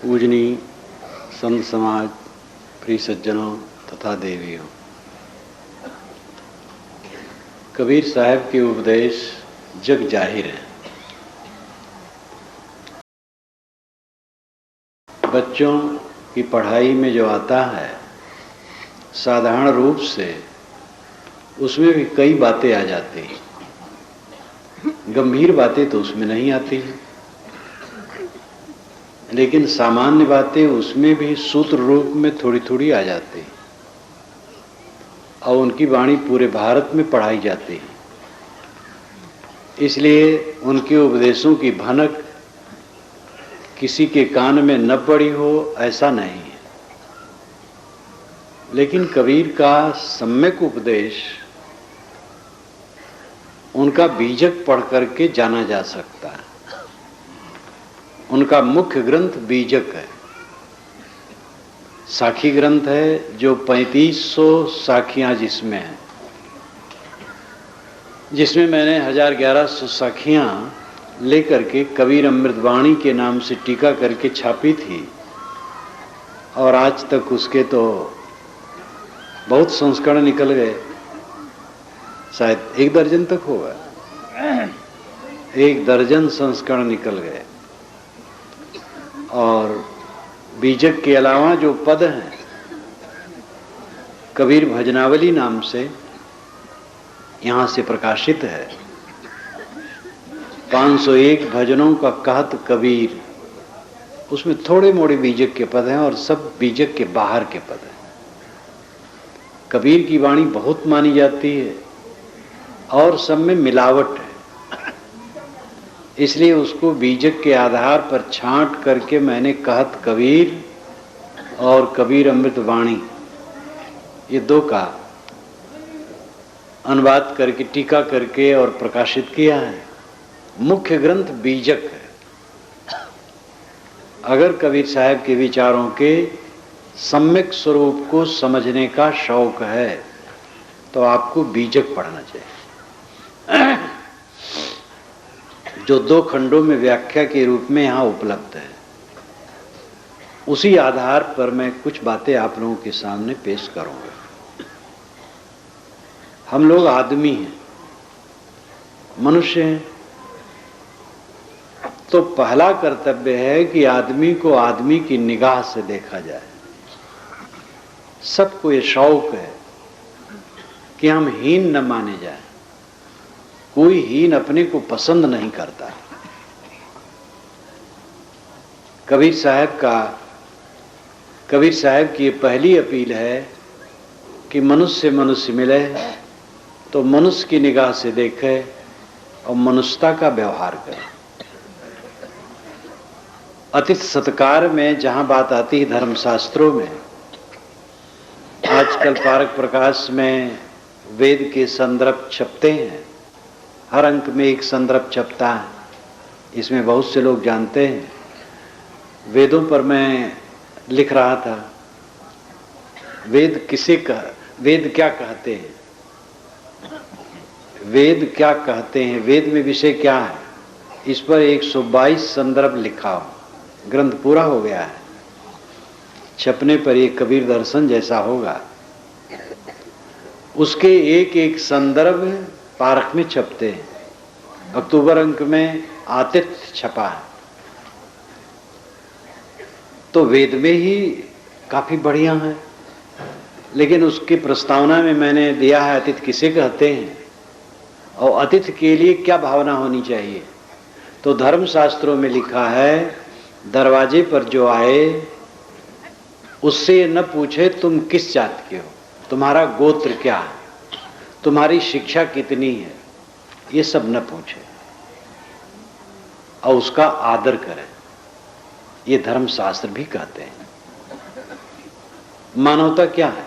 पूजनीय संत समाज, प्रिय सज्जनों तथा देवियों, कबीर साहब के उपदेश जग जाहिर हैं। बच्चों की पढ़ाई में जो आता है साधारण रूप से, उसमें भी कई बातें आ जाती हैं। गंभीर बातें तो उसमें नहीं आती हैं, लेकिन सामान्य बातें उसमें भी सूत्र रूप में थोड़ी थोड़ी आ जाती हैं और उनकी वाणी पूरे भारत में पढ़ाई जाती है। इसलिए उनके उपदेशों की भनक किसी के कान में न पड़ी हो ऐसा नहीं है, लेकिन कबीर का सम्यक उपदेश उनका बीजक पढ़ करके जाना जा सकता है। उनका मुख्य ग्रंथ बीजक है, साखी ग्रंथ है जो 3500 साखियां जिसमें हैं, जिसमें मैंने 1100 साखियां लेकर के कबीर अमृतवाणी के नाम से टीका करके छापी थी और आज तक उसके तो बहुत संस्करण निकल गए। शायद 1 दर्जन तक होगा, 1 दर्जन संस्करण निकल गए। और बीजक के अलावा जो पद हैं, कबीर भजनावली नाम से यहाँ से प्रकाशित है। 501 भजनों का कहत कबीर, उसमें थोड़े मोड़े बीजक के पद हैं और सब बीजक के बाहर के पद हैं। कबीर की वाणी बहुत मानी जाती है और सब में मिलावट है, इसलिए उसको बीजक के आधार पर छांट करके मैंने कहत कबीर और कबीर अमृतवाणी, ये 2 का अनुवाद करके टीका करके और प्रकाशित किया है। मुख्य ग्रंथ बीजक है। अगर कबीर साहब के विचारों के सम्यक स्वरूप को समझने का शौक है तो आपको बीजक पढ़ना चाहिए, जो 2 खंडों में व्याख्या के रूप में यहाँ उपलब्ध है। उसी आधार पर मैं कुछ बातें आप लोगों के सामने पेश करूंगा। हम लोग आदमी हैं, मनुष्य हैं, तो पहला कर्तव्य है कि आदमी को आदमी की निगाह से देखा जाए। सबको ये शौक है कि हम हीन न माने जाएं। कोई हीन अपने को पसंद नहीं करता। कबीर साहब की ये पहली अपील है कि मनुष्य मनुष्य मिले तो मनुष्य की निगाह से देखे और मनुष्यता का व्यवहार करे। अतिथि सत्कार में जहां बात आती है धर्मशास्त्रों में, आजकल पारक प्रकाश में वेद के संदर्भ छपते हैं। हर अंक में एक संदर्भ छपता है, इसमें बहुत से लोग जानते हैं। वेदों पर मैं लिख रहा था, वेद क्या कहते हैं, वेद क्या कहते हैं, वेद में विषय क्या है, इस पर 122 संदर्भ लिखा हो। ग्रंथ पूरा हो गया है, छपने पर एक कबीर दर्शन जैसा होगा। उसके एक एक संदर्भ पारक में छपते हैं। अक्टूबर अंक में आतिथ्य छपा है, तो वेद में ही काफी बढ़िया है। लेकिन उसकी प्रस्तावना में मैंने दिया है अतिथि किसे कहते हैं और अतिथि के लिए क्या भावना होनी चाहिए। तो धर्मशास्त्रों में लिखा है, दरवाजे पर जो आए उससे न पूछे तुम किस जात के हो, तुम्हारा गोत्र क्या है, तुम्हारी शिक्षा कितनी है, ये सब न पूछे और उसका आदर करें। ये धर्मशास्त्र भी कहते हैं। मानवता क्या है?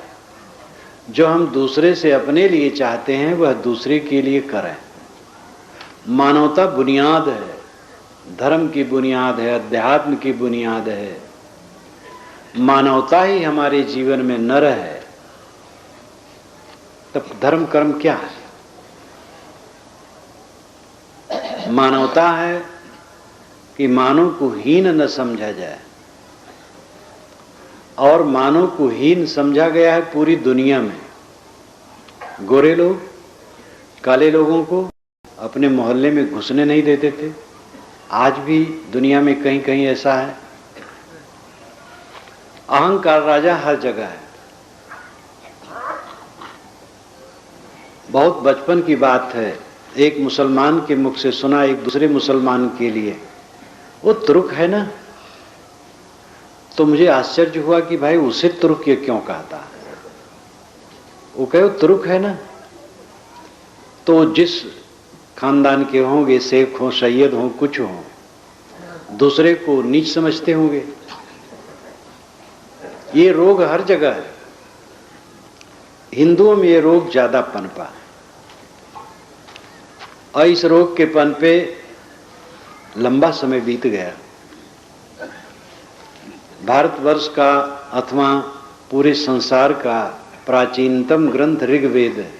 जो हम दूसरे से अपने लिए चाहते हैं वह दूसरे के लिए करें। मानवता बुनियाद है, धर्म की बुनियाद है, अध्यात्म की बुनियाद है। मानवता ही हमारे जीवन में न रहे तब धर्म कर्म क्या है? मानवता है कि मानव को हीन न समझा जाए, और मानव को हीन समझा गया है पूरी दुनिया में। गोरे लोग काले लोगों को अपने मोहल्ले में घुसने नहीं देते थे। आज भी दुनिया में कहीं कहीं ऐसा है। अहंकार राजा हर जगह है। बहुत बचपन की बात है, एक मुसलमान के मुख से सुना एक दूसरे मुसलमान के लिए, वो तुर्क है ना। तो मुझे आश्चर्य हुआ कि भाई उसे तुर्क ये क्यों कहता है। वो कहे तुर्क है ना। तो जिस खानदान के होंगे, शेख हो, सैयद हो, कुछ हो, दूसरे को नीच समझते होंगे। ये रोग हर जगह है। हिंदुओं में ये रोग ज्यादा पनपा और इस रोग के पनपे लंबा समय बीत गया। भारतवर्ष का अथवा पूरे संसार का प्राचीनतम ग्रंथ ऋग्वेद है।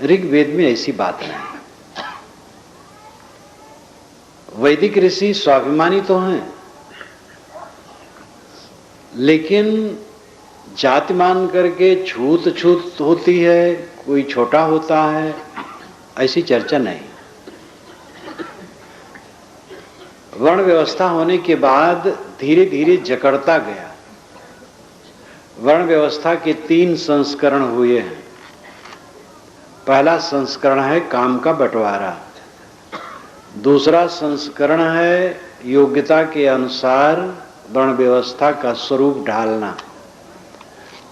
ऋग्वेद में ऐसी बात नहीं। वैदिक ऋषि स्वाभिमानी तो हैं, लेकिन जाति मान करके छूत छूत होती है, कोई छोटा होता है, ऐसी चर्चा नहीं। वर्ण व्यवस्था होने के बाद धीरे धीरे जकड़ता गया। वर्ण व्यवस्था के 3 संस्करण हुए हैं। पहला संस्करण है काम का बंटवारा, दूसरा संस्करण है योग्यता के अनुसार वर्ण व्यवस्था का स्वरूप ढालना,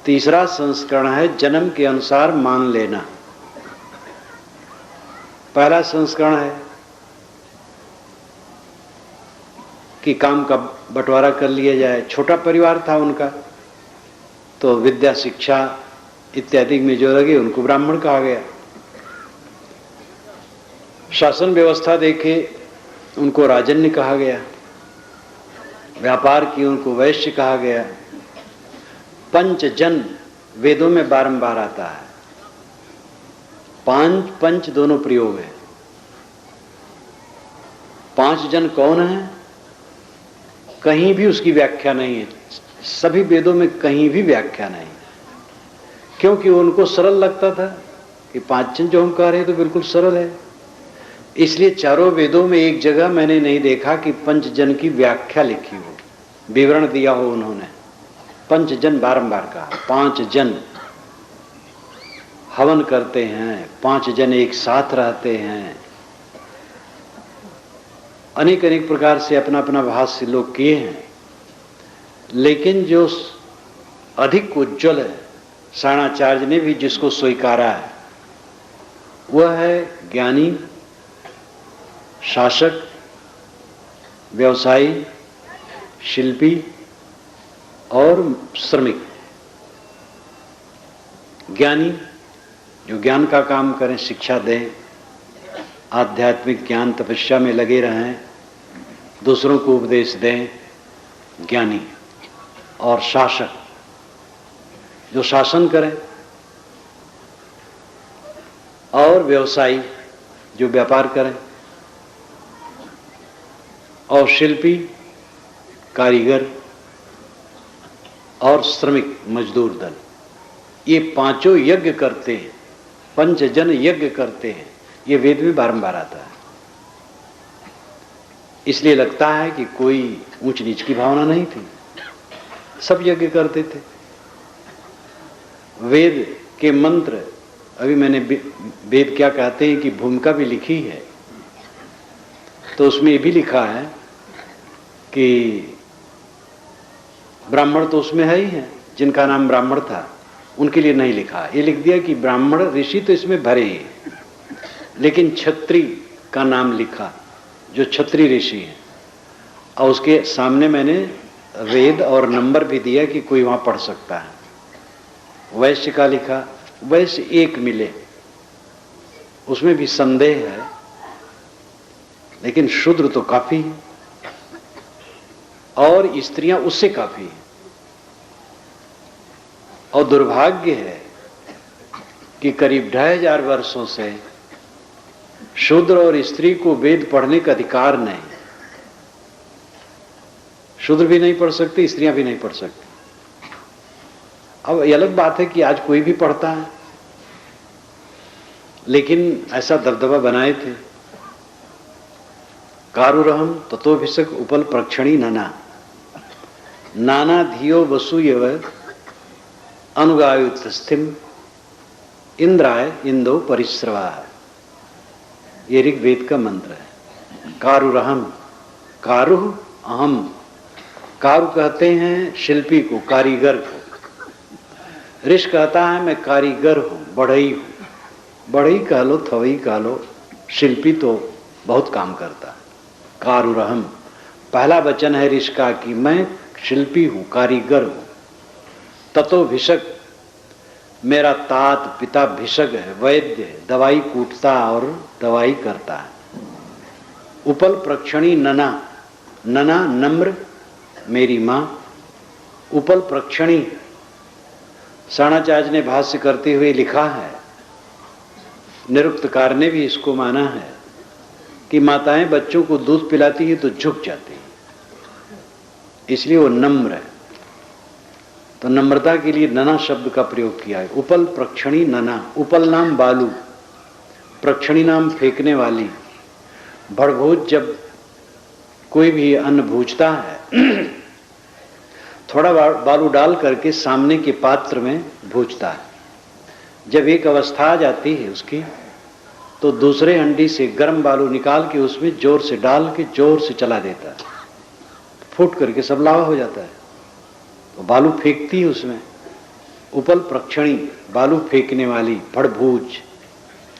तीसरा संस्करण है जन्म के अनुसार मान लेना। पहला संस्करण है कि काम का बंटवारा कर लिया जाए। छोटा परिवार था उनका, तो विद्या शिक्षा इत्यादि में जो लगे उनको ब्राह्मण कहा गया। शासन व्यवस्था देखे उनको राजन्य कहा गया। व्यापार की उनको वैश्य कहा गया। पंचजन वेदों में बारंबार आता है। पंच दोनों प्रयोग है। 5 जन कौन है, कहीं भी उसकी व्याख्या नहीं है। सभी वेदों में कहीं भी व्याख्या नहीं, क्योंकि उनको सरल लगता था कि 5 जन जो हम कह रहे हैं तो बिल्कुल सरल है। इसलिए चारों वेदों में एक जगह मैंने नहीं देखा कि पंचजन की व्याख्या लिखी हो, विवरण दिया हो उन्होंने। पंचजन बारंबार कहा। 5 जन हवन करते हैं, 5 जन एक साथ रहते हैं। अनेक अनेक प्रकार से अपना अपना भाष्य लोग किए हैं, लेकिन जो अधिक उज्ज्वल है, सारणाचार्य ने भी जिसको स्वीकारा है, वह है ज्ञानी, शासक, व्यवसायी, शिल्पी और श्रमिक। ज्ञानी जो ज्ञान का काम करें, शिक्षा दें, आध्यात्मिक ज्ञान तपस्या में लगे रहें, दूसरों को उपदेश दें, ज्ञानी। और शासक जो शासन करें, और व्यवसायी जो व्यापार करें, और शिल्पी, कारीगर और श्रमिक मजदूर दल। ये 5 यज्ञ करते हैं, पंचजन यज्ञ करते हैं। ये वेद में बारंबार आता है। इसलिए लगता है कि कोई ऊंच नीच की भावना नहीं थी, सब यज्ञ करते थे। वेद के मंत्र, अभी मैंने वेद क्या कहते हैं कि भूमिका भी लिखी है, तो उसमें ये भी लिखा है कि ब्राह्मण तो उसमें है ही है, जिनका नाम ब्राह्मण था उनके लिए नहीं लिखा। ये लिख दिया कि ब्राह्मण ऋषि तो इसमें भरे ही, लेकिन क्षत्रिय का नाम लिखा, जो क्षत्रिय ऋषि हैं। और उसके सामने मैंने वेद और नंबर भी दिया कि कोई वहां पढ़ सकता है। वैश्य का लिखा, वैश्य 1 मिले, उसमें भी संदेह है, लेकिन शूद्र तो काफी है और स्त्रियां उससे काफी हैं। और दुर्भाग्य है कि करीब 2500 वर्षों से शूद्र और स्त्री को वेद पढ़ने का अधिकार नहीं। शूद्र भी नहीं पढ़ सकते, स्त्रियां भी नहीं पढ़ सकती। अब ये अलग बात है कि आज कोई भी पढ़ता है, लेकिन ऐसा दबदबा बनाए थे। कारुरहम ततोभिषक उपल प्रक्षणी नना नाना धियो वसूयव अनुगायुतस्थिम इंद्राय इंदो परिश्रवा। ये ऋग्वेद का मंत्र है। कारुरहम, कारुह अहम। कारू कहते हैं शिल्पी को, कारीगर को। ऋष कहता है मैं कारीगर हूं, बढ़ई हूं। बढ़ई कह लो, थवई कह लो, शिल्पी तो बहुत काम करता है। कारुरहम पहला वचन है ऋष का कि मैं शिल्पी हूं, कारीगर हूं। ततो भिषक, मेरा तात पिता भिषक है, वैद्य है, दवाई कूटता और दवाई करता है। उपल प्रक्षणी नना, नना नम्र मेरी मां। उपल प्रक्षणी साणाचार्य ने भाष्य करते हुए लिखा है, निरुक्तकार ने भी इसको माना है कि माताएं बच्चों को दूध पिलाती है तो झुक जाती है, इसलिए वो नम्र है। तो नम्रता के लिए नना शब्द का प्रयोग किया है। उपल प्रक्षणी नना, उपल नाम बालू, प्रक्षणी नाम फेंकने वाली। भड़भूज जब कोई भी अन्न भूजता है थोड़ा बालू डाल करके सामने के पात्र में भूजता है। जब एक अवस्था आ जाती है उसकी, तो दूसरे हंडी से गर्म बालू निकाल के उसमें जोर से डाल के जोर से चला देता है, फूट करके सब लावा हो जाता है। तो बालू फेंकती है उसमें। उपल प्रक्षणी, बालू फेंकने वाली, भड़भूज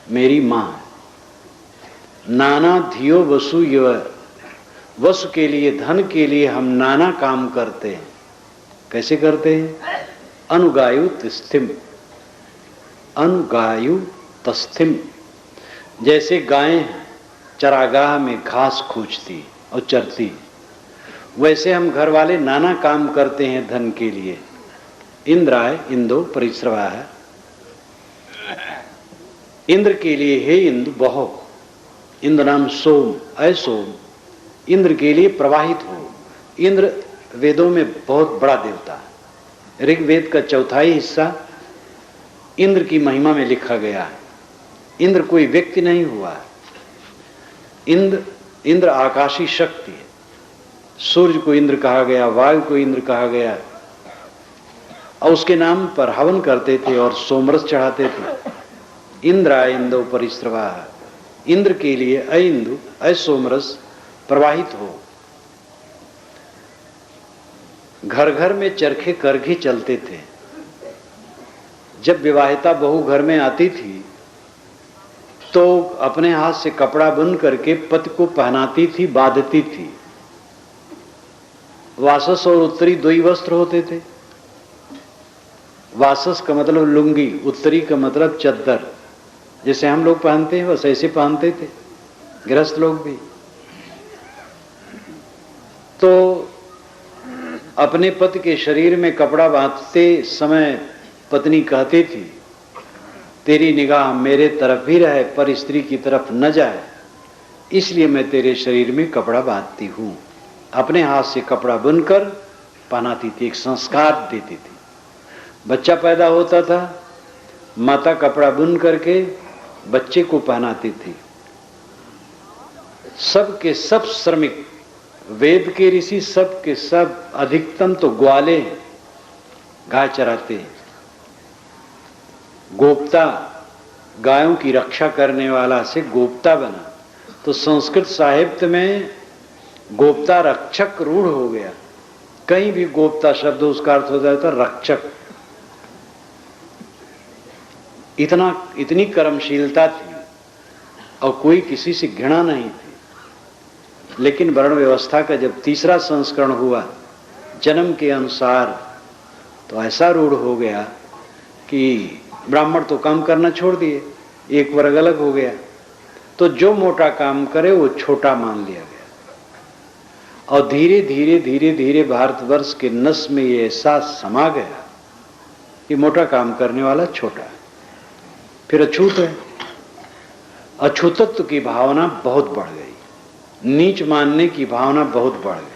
मेरी मां है। नाना धियो वसु यव, वसु के लिए, धन के लिए हम नाना काम करते हैं। कैसे करते हैं? अनुगायु तस्थिम, अनुगायु तस्थिम। जैसे गायें चरागाह में घास खोजती और चरती, वैसे हम घर वाले नाना काम करते हैं धन के लिए। इंद्राय इंदो परिश्रवा है, इंद्र के लिए हे इंद्र बहो। इंद्र नाम सोम, अय सोम, इंद्र के लिए प्रवाहित हो। इंद्र वेदों में बहुत बड़ा देवता है। ऋग्वेद का चौथाई हिस्सा इंद्र की महिमा में लिखा गया है। इंद्र कोई व्यक्ति नहीं हुआ है। इंद्र आकाशी शक्ति है। सूर्य को इंद्र कहा गया, वायु को इंद्र कहा गया, और उसके नाम पर हवन करते थे और सोमरस चढ़ाते थे। इंद्राय इंदो परिश्रवा, इंद्र के लिए अय इंदु अय सोमरस प्रवाहित हो। घर घर में चरखे करघे चलते थे। जब विवाहिता बहू घर में आती थी तो अपने हाथ से कपड़ा बुन करके पति को पहनाती थी, बांधती थी। वासस और उत्तरी दो ही वस्त्र होते थे। वासस का मतलब लुंगी, उत्तरी का मतलब चद्दर। जैसे हम लोग पहनते हैं बस ऐसे पहनते थे गृहस्थ लोग भी। तो अपने पति के शरीर में कपड़ा बांधते समय पत्नी कहती थी, तेरी निगाह मेरे तरफ ही रहे पर स्त्री की तरफ न जाए, इसलिए मैं तेरे शरीर में कपड़ा बांधती हूं। अपने हाथ से कपड़ा बुनकर पहनाती थी, एक संस्कार देती थी। बच्चा पैदा होता था, माता कपड़ा बुन करके बच्चे को पहनाती थी। सब के सब श्रमिक, वेद के ऋषि सब के सब अधिकतम तो ग्वाले हैं, गाय चराते हैं। गोप्ता, गायों की रक्षा करने वाला से गोप्ता बना। तो संस्कृत साहित्य में गोप्ता रक्षक रूढ़ हो गया। कहीं भी गोप्ता शब्द उसका अर्थ हो जाता रक्षक। इतनी कर्मशीलता थी और कोई किसी से घृणा नहीं थी। लेकिन वर्ण व्यवस्था का जब तीसरा संस्करण हुआ जन्म के अनुसार, तो ऐसा रूढ़ हो गया कि ब्राह्मण तो काम करना छोड़ दिए, एक वर्ग अलग हो गया। तो जो मोटा काम करे वो छोटा मान लिया गया। और धीरे धीरे धीरे धीरे भारतवर्ष के नस में ये एहसास समा गया कि मोटा काम करने वाला छोटा है, फिर अछूत है। अछूतत्व की भावना बहुत बढ़ गई, नीच मानने की भावना बहुत बढ़ गई।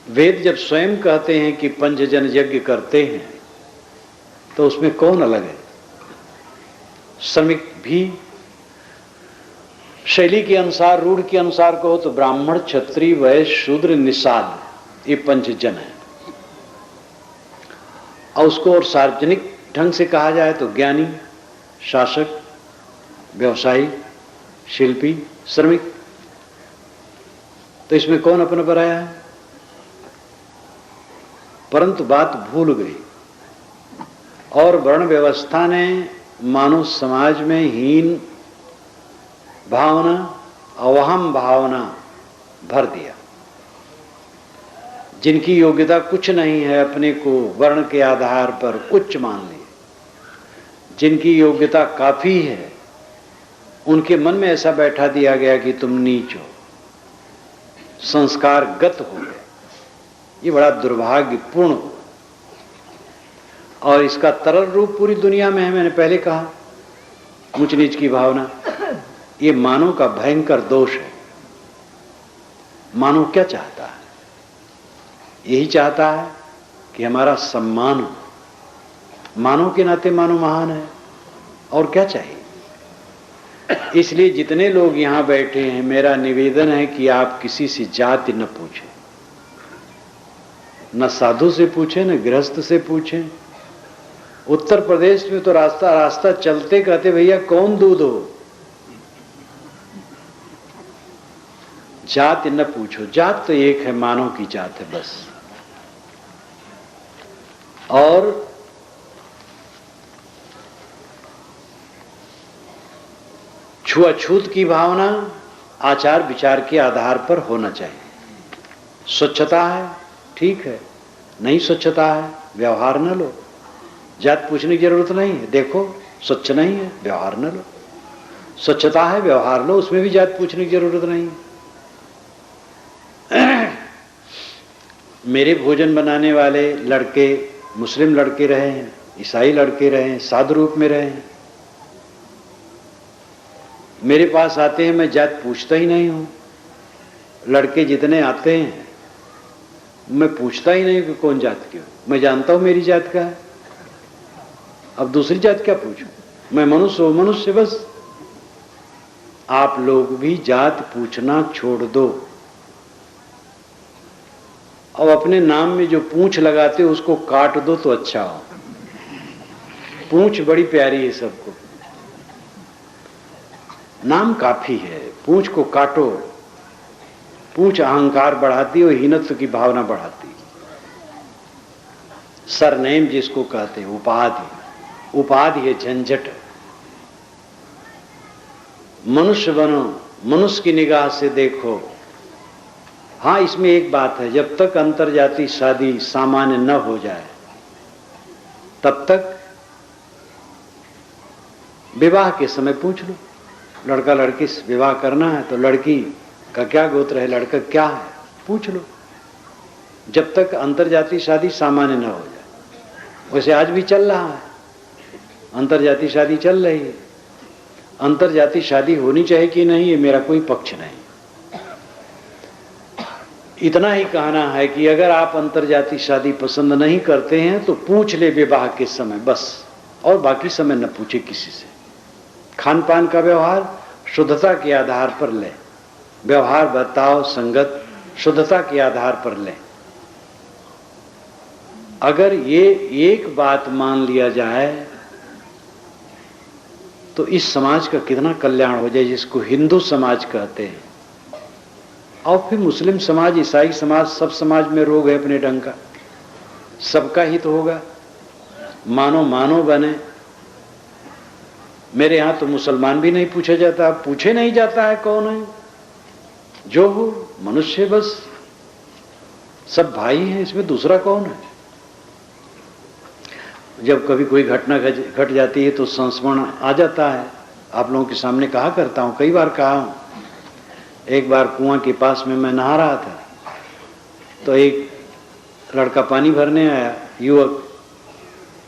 वेद जब स्वयं कहते हैं कि पंचजन यज्ञ करते हैं तो उसमें कौन अलग है? श्रमिक भी शैली के अनुसार, रूढ़ के अनुसार कहो तो ब्राह्मण, क्षत्रिय, वैश्य, शूद्र, निषाद, ये पंचजन है। और उसको और सार्वजनिक ढंग से कहा जाए तो ज्ञानी, शासक, व्यवसायी, शिल्पी, श्रमिक। तो इसमें कौन अपना पराया है? परंतु बात भूल गई और वर्ण व्यवस्था ने मानव समाज में हीन भावना, अवहम भावना भर दिया। जिनकी योग्यता कुछ नहीं है अपने को वर्ण के आधार पर उच्च मान लिए, जिनकी योग्यता काफी है उनके मन में ऐसा बैठा दिया गया कि तुम नीच हो, संस्कारगत हो गए। ये बड़ा दुर्भाग्यपूर्ण हो और इसका तरल रूप पूरी दुनिया में है। मैंने पहले कहा ऊंच नीच की भावना, ये मानव का भयंकर दोष है। मानव क्या चाहता है? यही चाहता है कि हमारा सम्मान हो। मानव के नाते मानव महान है, और क्या चाहिए? इसलिए जितने लोग यहां बैठे हैं, मेरा निवेदन है कि आप किसी से जाति न पूछें, न साधु से पूछें, न गृहस्थ से पूछें। उत्तर प्रदेश में तो रास्ता रास्ता चलते कहते भैया कौन दूध हो? जाति न पूछो। जात तो एक है, मानव की जात है बस। और छुआछूत की भावना आचार विचार के आधार पर होना चाहिए। स्वच्छता है ठीक है, नहीं स्वच्छता है व्यवहार न लो। जात पूछने की जरूरत नहीं है, देखो स्वच्छ नहीं है व्यवहार न लो। स्वच्छता है व्यवहार लो, उसमें भी जात पूछने की जरूरत नहीं है। मेरे भोजन बनाने वाले लड़के मुस्लिम लड़के रहे हैं, ईसाई लड़के रहे हैं, साधु रूप में रहे हैं। मेरे पास आते हैं, मैं जात पूछता ही नहीं हूं। लड़के जितने आते हैं मैं पूछता ही नहीं कि कौन जात के हो, मैं जानता हूं मेरी जात का है। अब दूसरी जात क्या पूछूं? मैं मनुष्य हूं, मनुष्य बस। आप लोग भी जात पूछना छोड़ दो। अब अपने नाम में जो पूंछ लगाते हो उसको काट दो तो अच्छा हो। पूंछ बड़ी प्यारी है सबको, नाम काफी है, पूंछ को काटो। पूंछ अहंकार बढ़ाती है और हीनत्व की भावना बढ़ाती है। सरनेम जिसको कहते हैं, उपाधि, उपाधि है झंझट। मनुष्य बनो, मनुष्य की निगाह से देखो। हाँ, इसमें एक बात है, जब तक अंतरजातीय शादी सामान्य न हो जाए तब तक विवाह के समय पूछ लो। लड़का लड़की से विवाह करना है तो लड़की का क्या गोत्र है, लड़का क्या है, पूछ लो, जब तक अंतरजातीय शादी सामान्य न हो जाए। वैसे आज भी चल रहा है, अंतरजातीय शादी चल रही है। अंतरजातीय शादी होनी चाहिए कि नहीं, ये मेरा कोई पक्ष नहीं। इतना ही कहना है कि अगर आप अंतरजातीय शादी पसंद नहीं करते हैं तो पूछ ले विवाह के समय बस, और बाकी समय न पूछे किसी से। खान पान का व्यवहार शुद्धता के आधार पर ले, व्यवहार बर्ताव संगत शुद्धता के आधार पर ले। अगर ये एक बात मान लिया जाए तो इस समाज का कितना कल्याण हो जाए, जिसको हिंदू समाज कहते हैं। और फिर मुस्लिम समाज, ईसाई समाज, सब समाज में रोग है अपने ढंग का, सबका हित होगा, मानो मानो बने। मेरे यहां तो मुसलमान भी नहीं पूछा जाता, पूछे नहीं जाता है कौन है, जो हो मनुष्य बस, सब भाई हैं, इसमें दूसरा कौन है। जब कभी कोई घटना घट जाती है तो संस्मरण आ जाता है। आप लोगों के सामने कहा करता हूं, कई बार कहा हूं। एक बार कुआं के पास में मैं नहा रहा था तो एक लड़का पानी भरने आया, युवक।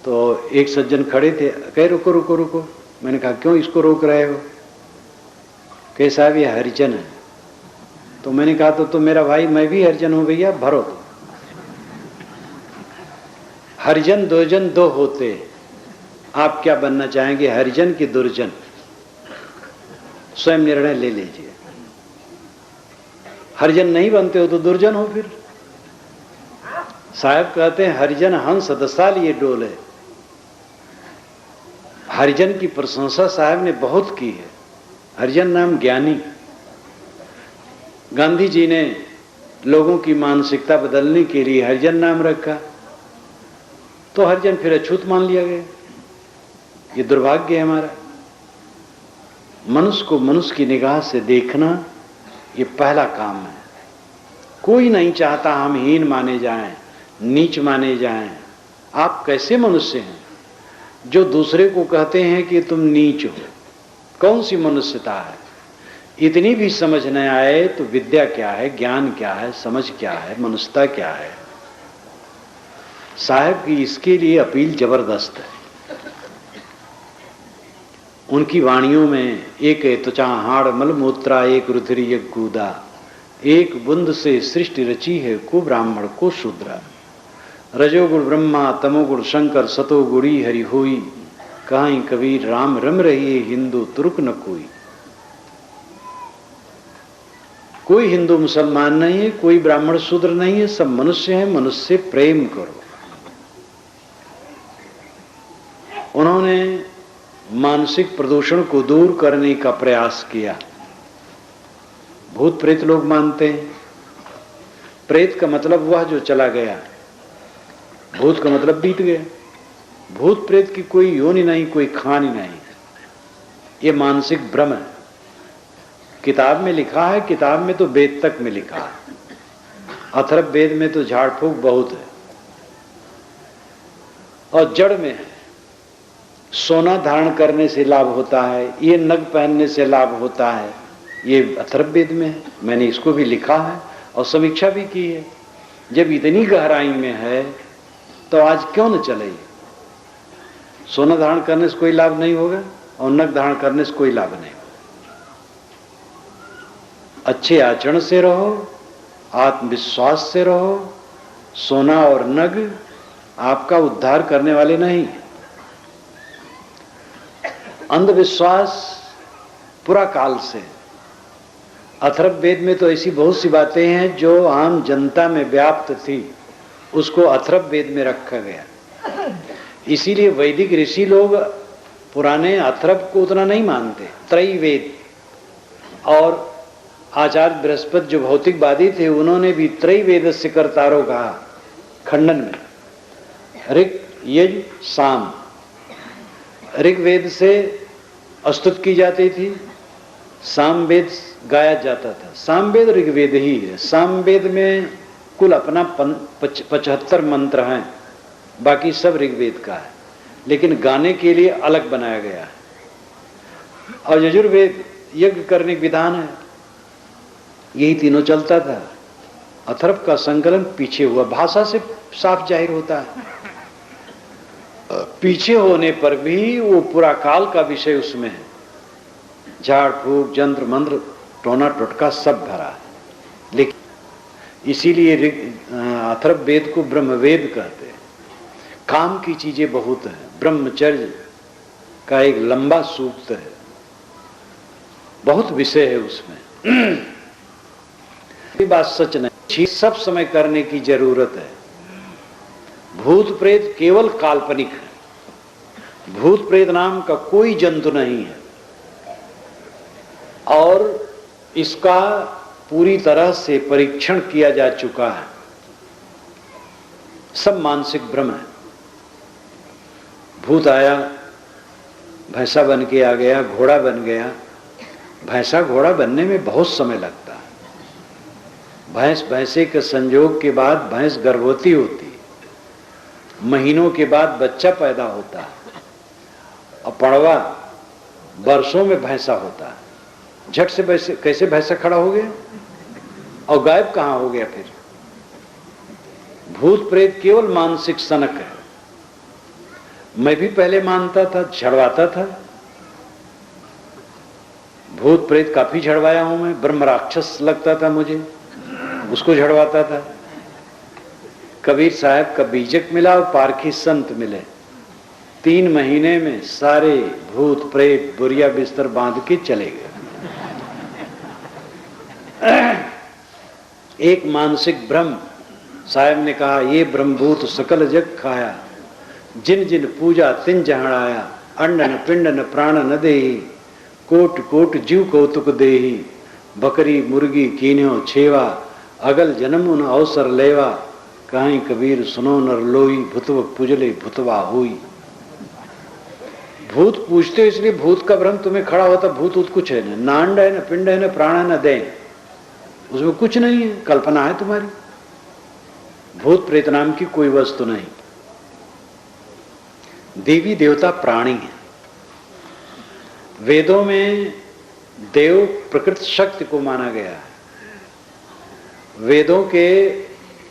तो एक सज्जन खड़े थे, कहे रुको रुको रुको। मैंने कहा क्यों इसको रोक रहे हो? कहे साहब ये हरिजन है। तो मैंने कहा तो मेरा भाई, मैं भी हरिजन हूं भैया, भरो। हरिजन दुर्जन दो होते, आप क्या बनना चाहेंगे, हरिजन की दुर्जन? स्वयं निर्णय ले लीजिए। हरिजन नहीं बनते हो तो दुर्जन हो फिर। साहब कहते हैं हरिजन हंस दशा लिए डोले। हरिजन की प्रशंसा साहब ने बहुत की है। हरिजन नाम ज्ञानी। गांधी जी ने लोगों की मानसिकता बदलने के लिए हरिजन नाम रखा, तो हरिजन फिर अछूत मान लिया गया। ये दुर्भाग्य है हमारा। मनुष्य को मनुष्य की निगाह से देखना ये पहला काम है। कोई नहीं चाहता हम हीन माने जाएं, नीच माने जाएं। आप कैसे मनुष्य हैं जो दूसरे को कहते हैं कि तुम नीच हो? कौन सी मनुष्यता है? इतनी भी समझ न आए तो विद्या क्या है, ज्ञान क्या है, समझ क्या है, मनुष्यता क्या है? साहब की इसके लिए अपील जबरदस्त है। उनकी वाणियों में एक त्वचा हाड़ मलमूत्रा, एक रुधिर एक गूदा, एक बुंद से सृष्टि रची है, को ब्राह्मण को शूद्रा। रजोगुण ब्रह्मा, तमोगुण शंकर, सतोगुणी हरि होई। कहीं कबीर राम रम रही है, हिंदू तुर्क न कोई। कोई हिंदू मुसलमान नहीं है, कोई ब्राह्मण शूद्र नहीं है, सब मनुष्य हैं। मनुष्य से प्रेम करो। उन्होंने मानसिक प्रदूषण को दूर करने का प्रयास किया। भूत प्रेत लोग मानते हैं। प्रेत का मतलब वह जो चला गया, भूत का मतलब बीत गया। भूत प्रेत की कोई योनि नहीं, कोई खानी नहीं। ये मानसिक भ्रम है। किताब में लिखा है, किताब में तो वेद तक में लिखा है। अथर्व वेद में तो झाड़ फूक बहुत है और जड़ में है। सोना धारण करने से लाभ होता है, ये नग पहनने से लाभ होता है, ये अथर्ववेद में है। मैंने इसको भी लिखा है और समीक्षा भी की है। जब इतनी गहराई में है तो आज क्यों न चले? सोना धारण करने से कोई लाभ नहीं होगा और नग धारण करने से कोई लाभ नहीं होगा। अच्छे आचरण से रहो, आत्मविश्वास से रहो। सोना और नग आपका उद्धार करने वाले नहीं। अंधविश्वास पूरा काल से। अथर्ववेद में तो ऐसी बहुत सी बातें हैं जो आम जनता में व्याप्त थी, उसको अथर्ववेद में रखा गया। इसीलिए वैदिक ऋषि लोग पुराने अथर्व को उतना नहीं मानते। त्रैवेद और आचार्य बृहस्पति जो भौतिकवादी थे, उन्होंने भी त्रैवेद से कर्तारो कहा खंडन में। ऋग यजुः साम। ऋग्वेद से स्तुति की जाती थी, सामवेद गाया जाता था। सामवेद ऋग्वेद ही है। सामवेद में कुल अपना 75 मंत्र हैं, बाकी सब ऋग्वेद का है, लेकिन गाने के लिए अलग बनाया गया है। और यजुर्वेद यज्ञ करने का विधान है। यही तीनों चलता था। अथर्व का संकलन पीछे हुआ, भाषा से साफ जाहिर होता है। पीछे होने पर भी वो पूरा काल का विषय उसमें है। झाड़ फूक, जंत्र मंत्र, टोना टोटका सब भरा है। लेकिन इसीलिए अथर्ववेद को ब्रह्मवेद कहते हैं। काम की चीजें बहुत हैं। ब्रह्मचर्य का एक लंबा सूक्त है, बहुत विषय है उसमें। ये बात सच नहीं, सब समय करने की जरूरत है। भूत प्रेत केवल काल्पनिक है। भूत प्रेत नाम का कोई जंतु नहीं है और इसका पूरी तरह से परीक्षण किया जा चुका है। सब मानसिक भ्रम है। भूत आया, भैंसा बन के आ गया, घोड़ा बन गया। भैंसा घोड़ा बनने में बहुत समय लगता है। भैंस भैंसे के संयोग के बाद भैंस गर्भवती होती है, महीनों के बाद बच्चा पैदा होता है और पड़वा वर्षों में भैंसा होता है। झट से कैसे भैंसा खड़ा हो गया और गायब कहां हो गया? फिर भूत प्रेत केवल मानसिक सनक है। मैं भी पहले मानता था, झड़वाता था। भूत प्रेत काफी झड़वाया हूं मैं। ब्रह्म राक्षस लगता था मुझे, उसको झड़वाता था। कबीर साहब का बीजक मिला और पारखी संत मिले। 3 महीने में सारे भूत प्रेत बुरिया बिस्तर बांध के चले गए। एक मानसिक भ्रम, साहब ने कहा ये ब्रह्मभूत सकल जग खाया, जिन जिन पूजा तिन जहड़ाया, अंड न पिंड न प्राण न देही, कोट कोट जीव कौतुक देही, बकरी मुर्गी कीन्यो छेवा, अगल जन्म उन अवसर लेवा, कहीं कबीर सुनो नर लोई, भूतव पुजले भूतवा हुई। भूत पूछते हो इसलिए भूत का भ्रम तुम्हें खड़ा होता, भूत उत कुछ है न अंड है न पिंड है न प्राण है न दे, उसमें कुछ नहीं है, कल्पना है तुम्हारी। भूत प्रेत नाम की कोई वस्तु नहीं। देवी देवता प्राणी है। वेदों में देव प्रकृति शक्ति को माना गया है। वेदों के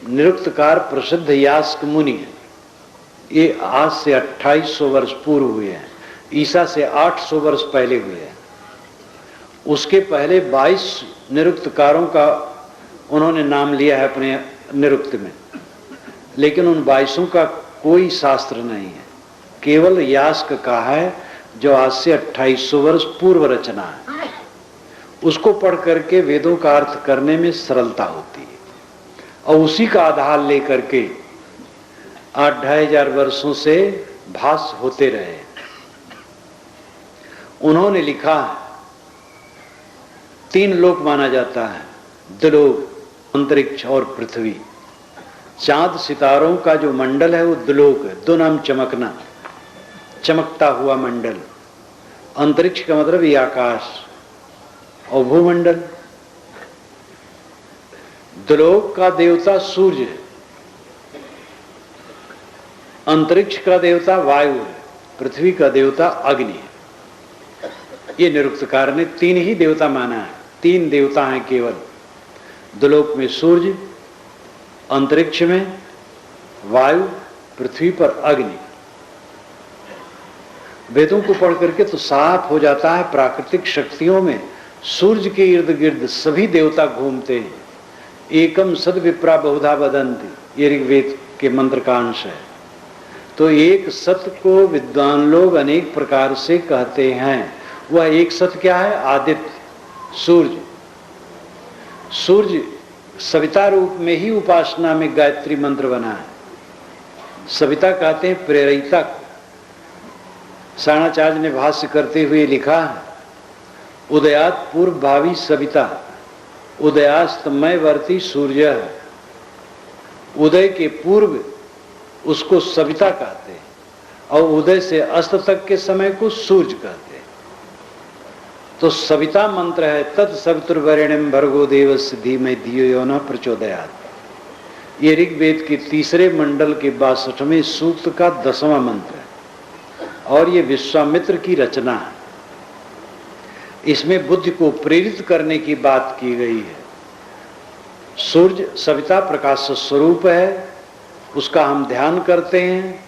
निरुक्तकार प्रसिद्ध यास्क मुनि है। ये आज से 2800 वर्ष पूर्व हुए हैं, ईसा से 800 वर्ष पहले हुए हैं। उसके पहले 22 निरुक्तकारों का उन्होंने नाम लिया है अपने निरुक्त में, लेकिन उन 22 का कोई शास्त्र नहीं है, केवल यास्क का है जो आज से 2800 वर्ष पूर्व रचना है। उसको पढ़ करके वेदों का अर्थ करने में सरलता होती है और उसी का आधार लेकर के 8-2500 वर्षों से भास होते रहे। उन्होंने लिखा 3 लोक माना जाता है, द्विलोक, अंतरिक्ष और पृथ्वी। चांद सितारों का जो मंडल है वो द्विलोक है, दो नाम चमकना, चमकता हुआ मंडल। अंतरिक्ष का मतलब ये आकाश और भूमंडल। द्विलोक का देवता सूर्य है, अंतरिक्ष का देवता वायु है, पृथ्वी का देवता अग्नि है। ये निरुक्तकार ने 3 ही देवता माना है, 3 देवता हैं केवल। द्विलोक में सूर्य, अंतरिक्ष में वायु, पृथ्वी पर अग्नि। वेदों को पढ़ करके तो साफ हो जाता है प्राकृतिक शक्तियों में सूर्य के इर्द गिर्द सभी देवता घूमते हैं। एकम सद विप्रा बहुधा वदंती, ये ऋग्वेद के मंत्र का अंश है। तो एक सत्य को विद्वान लोग अनेक प्रकार से कहते हैं। वह एक सत्य क्या है? आदित्य, सूर्य। सूर्य सविता रूप में ही उपासना में गायत्री मंत्र बना है। सविता कहते हैं प्रेरिता को। साणाचार्य ने भाष्य करते हुए लिखा है, उदयात पूर्व भावी सविता, उदयास्तमय वर्ती सूर्य। उदय के पूर्व उसको सविता कहते हैं और उदय से अस्त तक के समय को सूर्य कहते हैं। तो सविता मंत्र है, तत्सवितुर्वरेण्यं भर्गो देवस्य धीमहि धियो यो नः प्रचोदयात्। ये ऋग्वेद के 3 मंडल के 62वें सूक्त का 10वां मंत्र है और ये विश्वामित्र की रचना है। इसमें बुद्धि को प्रेरित करने की बात की गई है। सूर्य सविता प्रकाश स्वरूप है, उसका हम ध्यान करते हैं,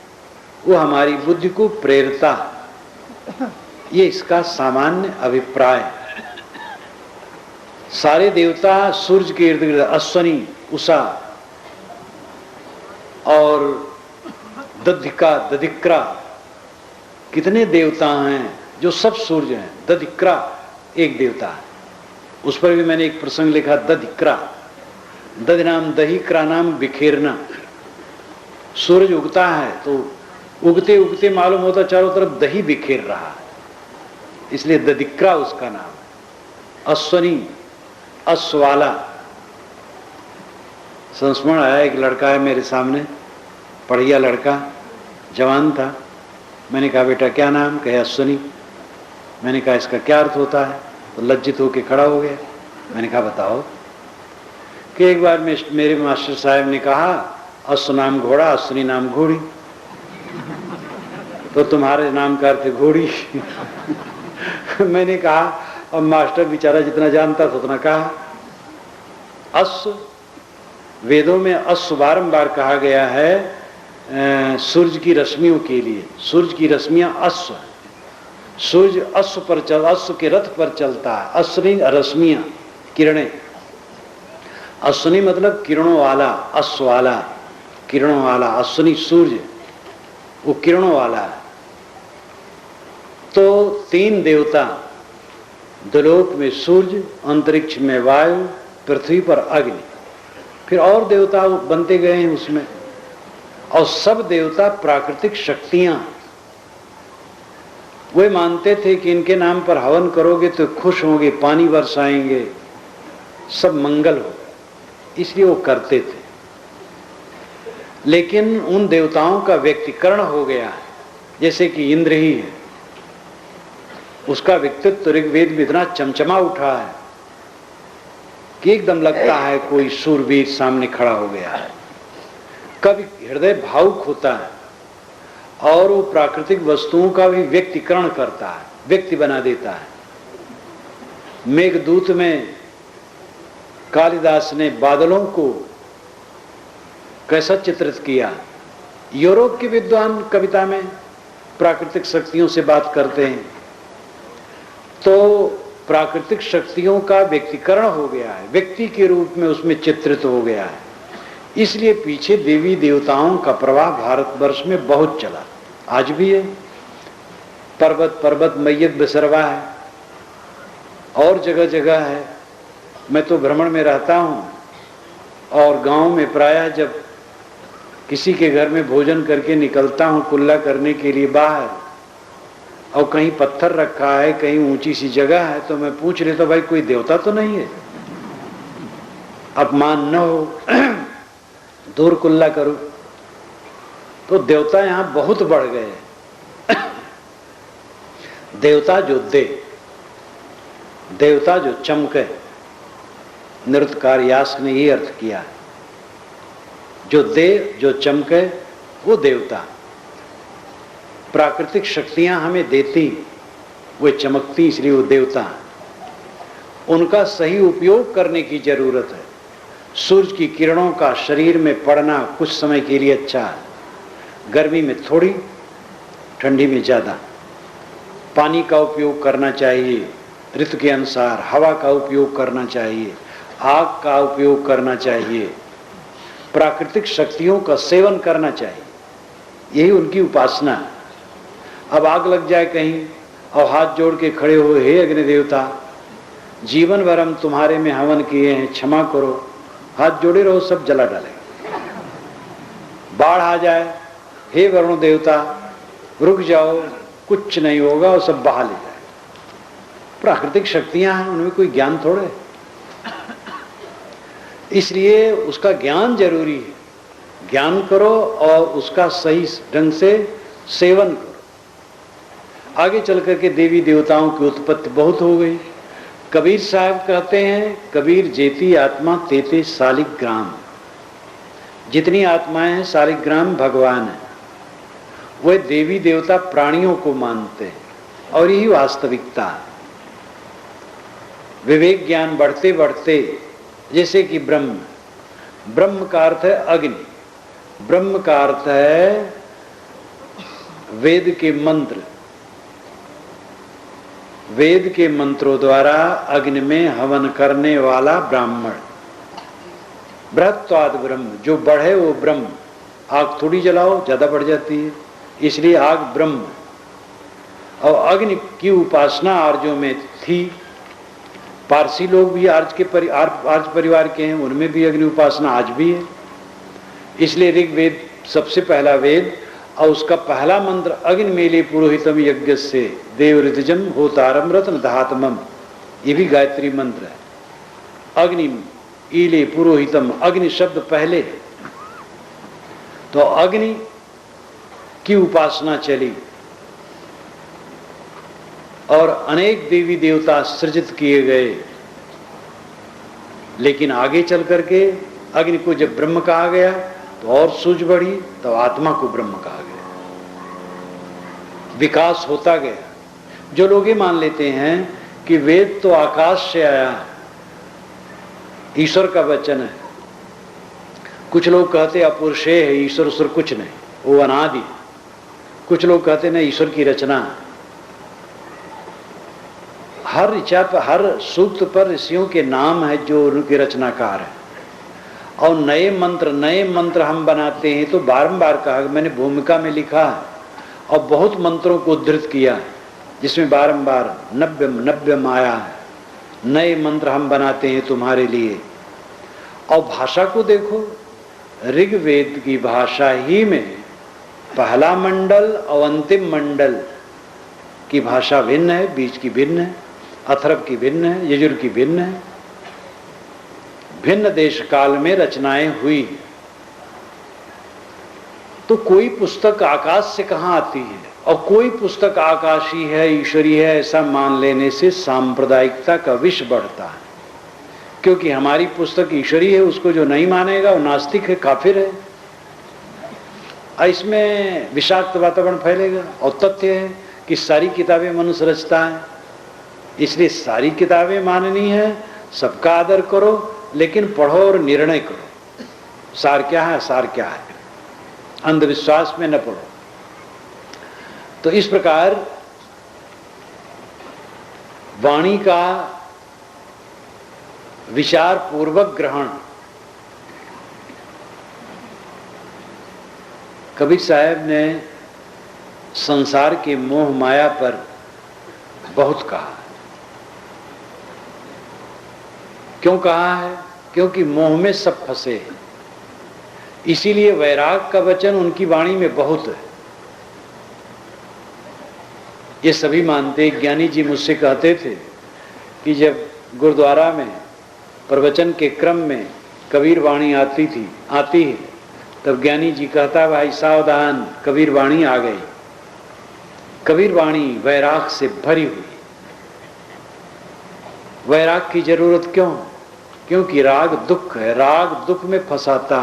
वो हमारी बुद्धि को प्रेरता है। ये इसका सामान्य अभिप्राय है। सारे देवता सूर्य के इर्द गिर्द, अश्वनी, उषा और दधिका, दधिक्रा, कितने देवता हैं जो सब सूर्य हैं। दधिक्रा एक देवता है, उस पर भी मैंने एक प्रसंग लिखा, दधिक्रा। दधि नाम दही, क्रा नाम बिखेरना। सूरज उगता है तो उगते उगते मालूम होता चारों तरफ दही बिखेर रहा है, इसलिए दधिक्रा उसका नाम है। अश्वनी, अश्वाला। संस्मरण आया, एक लड़का है मेरे सामने, पढ़िया लड़का, जवान था। मैंने कहा बेटा क्या नाम? कहे अश्वनी। मैंने कहा इसका क्या अर्थ होता है? तो लज्जित होकर खड़ा हो गया। मैंने कहा बताओ। कि एक बार मेरे मास्टर साहब ने कहा अश्व नाम घोड़ा, अश्वनी नाम घोड़ी, तो तुम्हारे नाम का अर्थ घोड़ी। मैंने कहा, और मास्टर बेचारा जितना जानता था उतना कहा। अश्व, वेदों में अश्व बारंबार कहा गया है सूर्य की रश्मियों के लिए। सूर्य की रश्मियां अश्व, सूर्य अश्व पर चल, अश्व के रथ पर चलता है। अश्वनी रश्मियां, किरणें। अश्वनी मतलब किरणों वाला, अश्व वाला। किरणों वाला अश्विनी सूर्य, वो किरणों वाला है। तो 3 देवता, द्युलोक में सूर्य, अंतरिक्ष में वायु, पृथ्वी पर अग्नि, फिर और देवता बनते गए हैं उसमें, और सब देवता प्राकृतिक शक्तियां। वे मानते थे कि इनके नाम पर हवन करोगे तो खुश होंगे, पानी बरसाएंगे, सब मंगल हो, इसलिए वो करते थे। लेकिन उन देवताओं का व्यक्तिकरण हो गया है, जैसे कि इंद्र ही है, उसका व्यक्तित्व ऋग्वेद में इतना चमचमा उठा है कि एकदम लगता है कोई शूरवीर सामने खड़ा हो गया है। कभी हृदय भावुक होता है और वो प्राकृतिक वस्तुओं का भी व्यक्तिकरण करता है, व्यक्ति बना देता है। मेघदूत में कालिदास ने बादलों को कैसा चित्रित किया। यूरोप के विद्वान कविता में प्राकृतिक शक्तियों से बात करते हैं, तो प्राकृतिक शक्तियों का व्यक्तिकरण हो गया है, व्यक्ति के रूप में उसमें चित्रित हो गया है। इसलिए पीछे देवी देवताओं का प्रवाह भारतवर्ष में बहुत चला, आज भी है। पर्वत पर्वत मैयत बिसरवा है और जगह जगह है। मैं तो भ्रमण में रहता हूं और गांव में प्रायः जब किसी के घर में भोजन करके निकलता हूं कुल्ला करने के लिए बाहर, और कहीं पत्थर रखा है, कहीं ऊंची सी जगह है, तो मैं पूछ लेता भाई कोई देवता तो नहीं है, अपमान न हो, दूर कुल्ला करो। तो देवता यहां बहुत बढ़ गए। देवता जो दे, देवता जो चमके, नृत्यकार यास्क ने ये अर्थ किया, जो दे जो चमके वो देवता। प्राकृतिक शक्तियां हमें देती, वो चमकती, इसलिए वो देवता। उनका सही उपयोग करने की जरूरत है। सूरज की किरणों का शरीर में पड़ना कुछ समय के लिए अच्छा है, गर्मी में थोड़ी, ठंडी में ज्यादा। पानी का उपयोग करना चाहिए ऋतु के अनुसार, हवा का उपयोग करना चाहिए, आग का उपयोग करना चाहिए, प्राकृतिक शक्तियों का सेवन करना चाहिए, यही उनकी उपासना है। अब आग लग जाए कहीं और हाथ जोड़ के खड़े हो, हे अग्नि देवता, जीवन भर हम तुम्हारे में हवन किए हैं, क्षमा करो, हाथ जोड़े रहो, सब जला डाले। बाढ़ आ जाए, हे वरुण देवता रुक जाओ, कुछ नहीं होगा, और सब बहा ले जाए। प्राकृतिक शक्तियां हैं, उनमें कोई ज्ञान थोड़े, इसलिए उसका ज्ञान जरूरी है। ज्ञान करो और उसका सही ढंग से सेवन करो। आगे चल करके देवी देवताओं की उत्पत्ति बहुत हो गई। कबीर साहब कहते हैं, कबीर जेती आत्मा तेते शालिग्राम, जितनी आत्माएं हैं शालिग्राम भगवान है। वह देवी देवता प्राणियों को मानते हैं और यही वास्तविकता है। विवेक ज्ञान बढ़ते बढ़ते, जैसे कि ब्रह्म, ब्रह्म का अर्थ है अग्नि, ब्रह्म का अर्थ है वेद के मंत्र, वेद के मंत्रों द्वारा अग्नि में हवन करने वाला ब्राह्मण। बृहत्वाद ब्रह्म, जो बढ़े वो ब्रह्म। आग थोड़ी जलाओ, ज्यादा बढ़ जाती है, इसलिए आग ब्रह्म। और अग्नि की उपासना आर्यों में थी। पारसी लोग भी आर्य परिवार के हैं, उनमें भी अग्नि उपासना आज भी है। इसलिए ऋग्वेद सबसे पहला वेद और उसका पहला मंत्र अग्नि मेले पुरोहितम यज्ञ से देवऋतजम होतारम रत्न दहातमम, ये भी गायत्री मंत्र है। अग्नि ईले पुरोहितम, अग्नि शब्द पहले है। तो अग्नि की उपासना चली और अनेक देवी देवता सृजित किए गए। लेकिन आगे चल करके अग्नि को जब ब्रह्म कहा गया तो और सूझ बढ़ी, तो आत्मा को ब्रह्म कहा गया। विकास होता गया। जो लोग ये मान लेते हैं कि वेद तो आकाश से आया है, ईश्वर का वचन है, कुछ लोग कहते अपुरुषेय है, ईश्वर उश्वर कुछ नहीं, वो अनादि। कुछ लोग कहते नहीं, ईश्वर की रचना है। हर ऋचा पर, हर सूक्त पर ऋषियों के नाम है जो उनके रचनाकार है, और नए मंत्र हम बनाते हैं। तो बारंबार कहा, मैंने भूमिका में लिखा और बहुत मंत्रों को उद्धृत किया जिसमें बारंबार नव्यम आया है, नए मंत्र हम बनाते हैं तुम्हारे लिए। और भाषा को देखो, ऋग्वेद की भाषा ही में पहला मंडल और अंतिम मंडल की भाषा भिन्न है, बीच की भिन्न है, अथर्व की भिन्न है, यजुर की भिन्न है। भिन्न देश काल में रचनाएं हुई। तो कोई पुस्तक आकाश से कहां आती है और कोई पुस्तक आकाशी है, ईश्वरीय है, ऐसा मान लेने से सांप्रदायिकता का विष बढ़ता है। क्योंकि हमारी पुस्तक ईश्वरीय है, उसको जो नहीं मानेगा वो नास्तिक है, काफिर है। इसमें विषाक्त वातावरण फैलेगा। और तथ्य है कि सारी किताबें मनुष्य रचता है, इसलिए सारी किताबें माननी है, सबका आदर करो, लेकिन पढ़ो और निर्णय करो सार क्या है, सार क्या है। अंधविश्वास में न पढ़ो। तो इस प्रकार वाणी का विचार पूर्वक ग्रहण। कबीर साहब ने संसार के मोह माया पर बहुत कहा। क्यों कहा है? क्योंकि मोह में सब फंसे हैं। इसीलिए वैराग का वचन उनकी वाणी में बहुत है। ये सभी मानते। ज्ञानी जी मुझसे कहते थे कि जब गुरुद्वारा में प्रवचन के क्रम में कबीर वाणी आती है, तब ज्ञानी जी कहता, भाई सावधान, कबीर वाणी आ गई। कबीर वाणी वैराग से भरी हुई। वैराग की जरूरत क्यों? क्योंकि राग दुख है, राग दुख में फंसाता।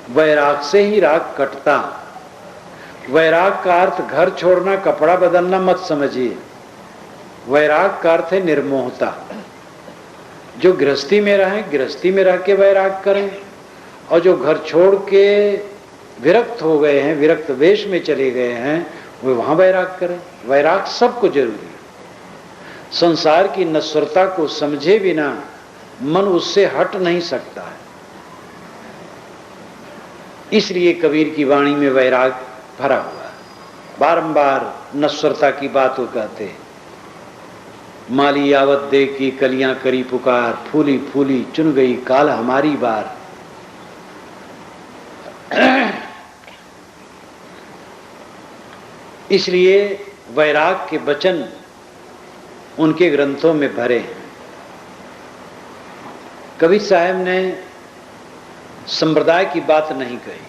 वैराग से ही राग कटता। वैराग का अर्थ घर छोड़ना, कपड़ा बदलना मत समझिए। वैराग का अर्थ है निर्मोहता। जो गृहस्थी में रहे, गृहस्थी में रह के वैराग करें, और जो घर छोड़ के विरक्त हो गए हैं, विरक्त वेश में चले गए हैं, वे वहां वैराग करें। वैराग सबको जरूरी है। संसार की नश्वरता को समझे बिना मन उससे हट नहीं सकता है। इसलिए कबीर की वाणी में वैराग भरा हुआ है। बारंबार नश्वरता की बात वो कहते हैं। माली आवत दे की कलियां करी पुकार, फूली फूली चुन गई काल हमारी बार। इसलिए वैराग के वचन उनके ग्रंथों में भरे हैं। कबीर साहब ने संप्रदाय की बात नहीं कही।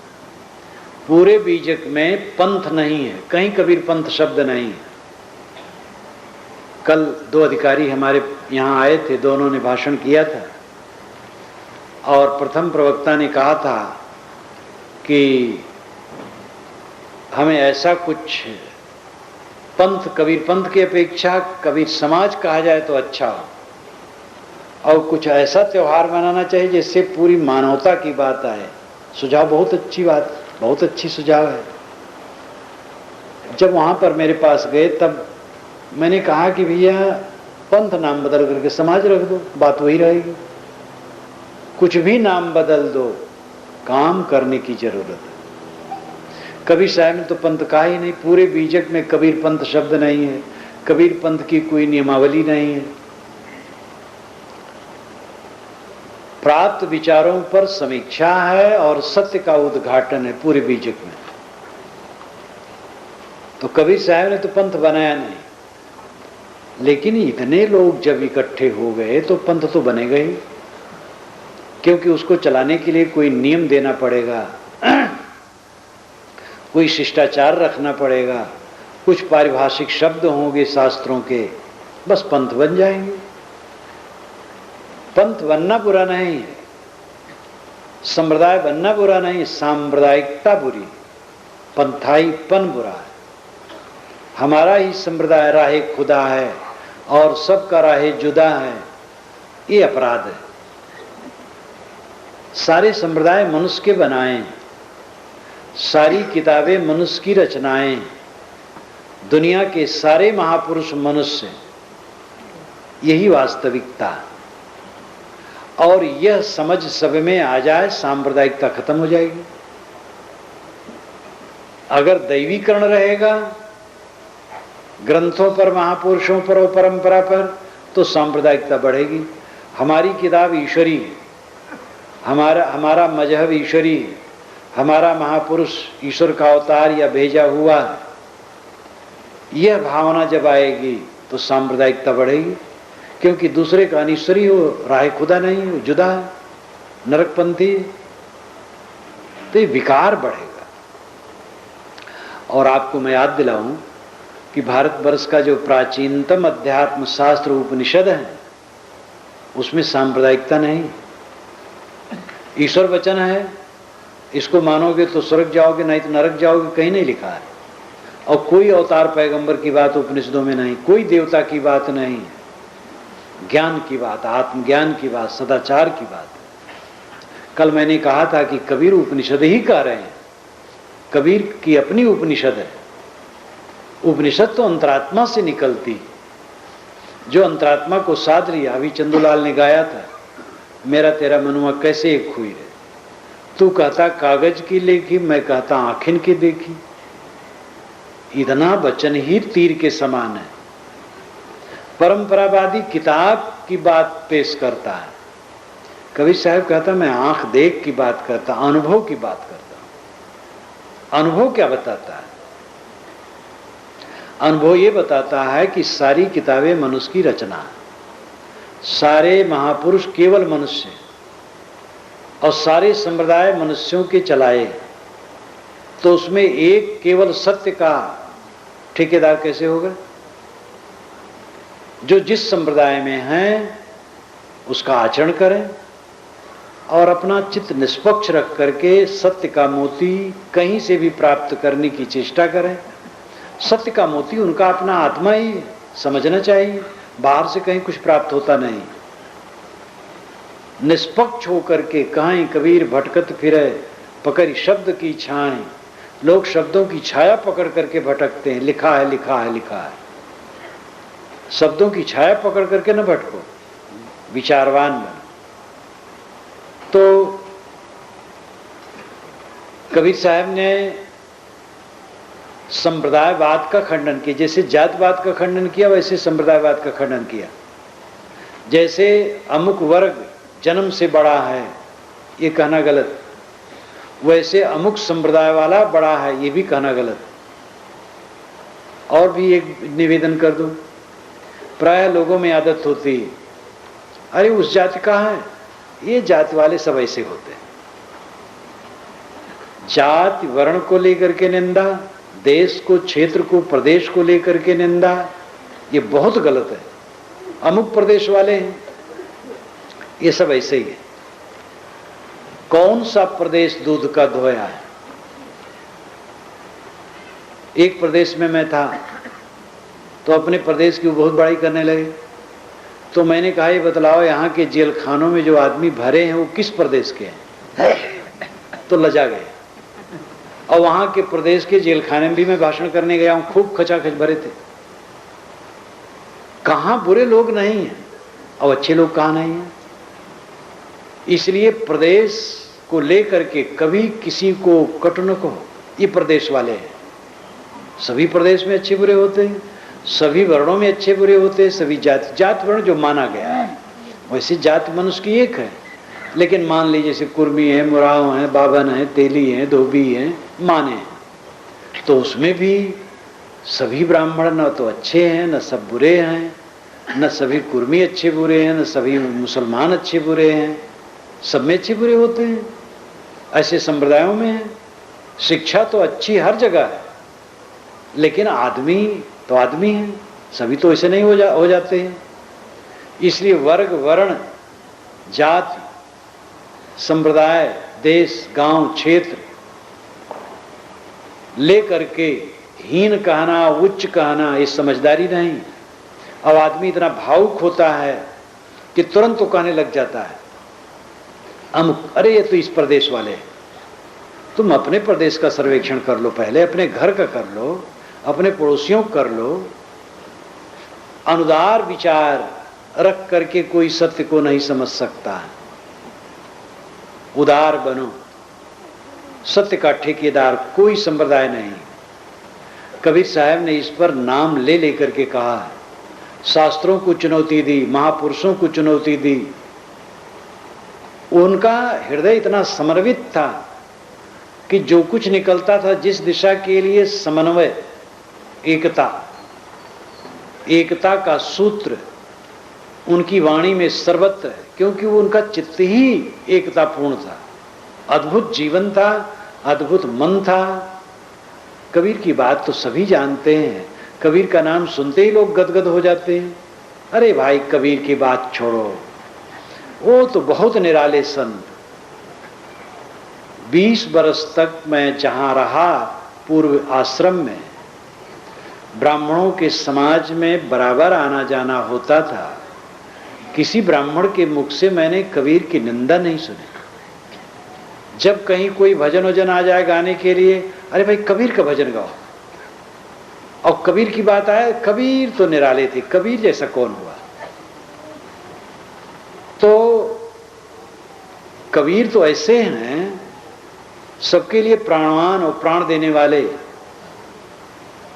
पूरे बीजक में पंथ नहीं है, कहीं कबीर पंथ शब्द नहीं है। कल दो अधिकारी हमारे यहाँ आए थे, दोनों ने भाषण किया था, और प्रथम प्रवक्ता ने कहा था कि हमें ऐसा कुछ पंथ, कबीर पंथ की अपेक्षा कबीर समाज कहा जाए तो अच्छा हो, और कुछ ऐसा त्योहार मनाना चाहिए जिससे पूरी मानवता की बात आए। सुझाव बहुत अच्छी बात, बहुत अच्छी सुझाव है। जब वहां पर मेरे पास गए तब मैंने कहा कि भैया पंथ नाम बदल करके समाज रख दो, बात वही रहेगी। कुछ भी नाम बदल दो, काम करने की जरूरत है। कबीर साहब ने तो पंथ कहा ही नहीं। पूरे बीजक में कबीर पंथ शब्द नहीं है, कबीर पंथ की कोई नियमावली नहीं है। प्राप्त विचारों पर समीक्षा है और सत्य का उद्घाटन है पूरे बीजक में। तो कबीर साहब ने तो पंथ बनाया नहीं, लेकिन इतने लोग जब इकट्ठे हो गए तो पंथ तो बनेगा ही, क्योंकि उसको चलाने के लिए कोई नियम देना पड़ेगा, कोई शिष्टाचार रखना पड़ेगा, कुछ पारिभाषिक शब्द होंगे शास्त्रों के, बस पंथ बन जाएंगे। पंथ बनना बुरा नहीं है, संप्रदाय बनना बुरा नहीं, सांप्रदायिकता बुरी, पंथाईपन बुरा है। हमारा ही संप्रदाय राहे खुदा है और सबका राहे जुदा है, ये अपराध है। सारे संप्रदाय मनुष्य के बनाए, सारी किताबें मनुष्य की रचनाएं, दुनिया के सारे महापुरुष मनुष्य, यही वास्तविकता। और यह समझ सब में आ जाए, सांप्रदायिकता खत्म हो जाएगी। अगर दैवीकरण रहेगा ग्रंथों पर, महापुरुषों पर और परंपरा पर, तो सांप्रदायिकता बढ़ेगी। हमारी किताब ईश्वरी है, हमारा मजहब ईश्वरी है, हमारा महापुरुष ईश्वर का अवतार या भेजा हुआ है, यह भावना जब आएगी तो सांप्रदायिकता बढ़ेगी। क्योंकि दूसरे का अनिश्वरी हो, राह खुदा नहीं हो, जुदा है, नरकपंथी, तो ये विकार बढ़ेगा। और आपको मैं याद दिलाऊं कि भारतवर्ष का जो प्राचीनतम अध्यात्म शास्त्र उपनिषद है, उसमें सांप्रदायिकता नहीं। ईश्वर वचन है, इसको मानोगे तो स्वर्ग जाओगे, नहीं तो नरक जाओगे, कहीं नहीं लिखा है। और कोई अवतार पैगंबर की बात उपनिषदों में नहीं, कोई देवता की बात नहीं, ज्ञान की बात, आत्मज्ञान की बात, सदाचार की बात। कल मैंने कहा था कि कबीर उपनिषद ही कह रहे हैं, कबीर की अपनी उपनिषद है। उपनिषद तो अंतरात्मा से निकलती, जो अंतरात्मा को साध लिया। अभी चंदूलाल ने गाया था, मेरा तेरा मनुआ कैसे एक हुई रे, तू कहता कागज की लेखी, मैं कहता आँखिन की देखी। इतना वचन ही तीर के समान है। परंपरावादी किताब की बात पेश करता है, कबीर साहब कहता मैं आंख देख की बात करता, अनुभव की बात करता। अनुभव क्या बताता है? अनुभव ये बताता है कि सारी किताबें मनुष्य की रचना है, सारे महापुरुष केवल मनुष्य और सारे संप्रदाय मनुष्यों के चलाए, तो उसमें एक केवल सत्य का ठेकेदार कैसे होगा? जो जिस संप्रदाय में है उसका आचरण करें और अपना चित्त निष्पक्ष रख करके सत्य का मोती कहीं से भी प्राप्त करने की चेष्टा करें। सत्य का मोती उनका अपना आत्मा ही समझना चाहिए, बाहर से कहीं कुछ प्राप्त होता नहीं। निष्पक्ष होकर के कहीं कबीर भटकत फिरे पकड़ शब्द की छाएं, लोग शब्दों की छाया पकड़ करके भटकते हैं। लिखा है लिखा है लिखा है, शब्दों की छाया पकड़ करके न भटको, विचारवान बनो। तो कबीर साहब ने संप्रदायवाद का खंडन किया, जैसे जातवाद का खंडन किया वैसे संप्रदायवाद का खंडन किया। जैसे अमुक वर्ग जन्म से बड़ा है ये कहना गलत, वैसे अमुक संप्रदाय वाला बड़ा है ये भी कहना गलत। और भी एक निवेदन कर दूं, प्राय लोगों में आदत होती है, अरे उस जाति का है, ये जाति वाले सब ऐसे होते हैं। जाति वर्ण को लेकर के निंदा, देश को, क्षेत्र को, प्रदेश को लेकर के निंदा, ये बहुत गलत है। अमुक प्रदेश वाले हैं, ये सब ऐसे ही है। कौन सा प्रदेश दूध का धोया है? एक प्रदेश में मैं था तो अपने प्रदेश की बहुत बड़ाई करने लगे। तो मैंने कहा ये बतलाओ यहाँ के जेल खानों में जो आदमी भरे हैं वो किस प्रदेश के हैं? तो लजा गए। और वहां के प्रदेश के जेल खाने में भी मैं भाषण करने गया हूं, खूब खचाखच भरे थे। कहां बुरे लोग नहीं हैं और अच्छे लोग कहां नहीं हैं। इसलिए प्रदेश को लेकर के कभी किसी को कट न कहो, ये प्रदेश वाले हैं। सभी प्रदेश में अच्छे बुरे होते हैं, सभी वर्णों में अच्छे बुरे होते हैं, सभी जात वर्ण जो माना गया है, वैसे जात मनुष्य की एक है। लेकिन मान लीजिए जैसे कुर्मी है, मुराव है, बाभन है, तेली है, धोबी है, माने हैं, तो उसमें भी सभी ब्राह्मण न तो अच्छे हैं न सब बुरे हैं, न सभी कुर्मी अच्छे बुरे हैं, न सभी मुसलमान अच्छे बुरे हैं, सब में अच्छे बुरे होते हैं। ऐसे संप्रदायों में है। शिक्षा तो अच्छी हर जगह है, लेकिन आदमी तो आदमी है, सभी तो ऐसे नहीं हो जाते हैं। इसलिए वर्ग, वर्ण, जाति, संप्रदाय, देश, गांव, क्षेत्र लेकर के हीन कहना, उच्च कहना, ये समझदारी नहीं। अब आदमी इतना भावुक होता है कि तुरंत तो कहने लग जाता है अमुक, अरे ये तो इस प्रदेश वाले हैं। तुम अपने प्रदेश का सर्वेक्षण कर लो, पहले अपने घर का कर लो, अपने पड़ोसियों कर लो। अनुदार विचार रख करके कोई सत्य को नहीं समझ सकता है। उदार बनो, सत्य का ठेकेदार कोई संप्रदाय नहीं। कबीर साहब ने इस पर नाम ले लेकर के कहा है, शास्त्रों को चुनौती दी, महापुरुषों को चुनौती दी। उनका हृदय इतना समर्पित था कि जो कुछ निकलता था, जिस दिशा के लिए समन्वय, एकता का सूत्र उनकी वाणी में सर्वत्र है, क्योंकि वो उनका चित्त ही एकतापूर्ण था। अद्भुत जीवन था, अद्भुत मन था। कबीर की बात तो सभी जानते हैं, कबीर का नाम सुनते ही लोग गदगद हो जाते हैं। अरे भाई, कबीर की बात छोड़ो, वो तो बहुत निराले संत। 20 बरस तक मैं जहां रहा पूर्व आश्रम में, ब्राह्मणों के समाज में बराबर आना जाना होता था। किसी ब्राह्मण के मुख से मैंने कबीर की निंदा नहीं सुनी। जब कहीं कोई भजन वजन आ जाए गाने के लिए, अरे भाई कबीर का भजन गाओ, और कबीर की बात आए, कबीर तो निराले थे, कबीर जैसा कौन हुआ। तो कबीर तो ऐसे हैं, सबके लिए प्राणवान और प्राण देने वाले।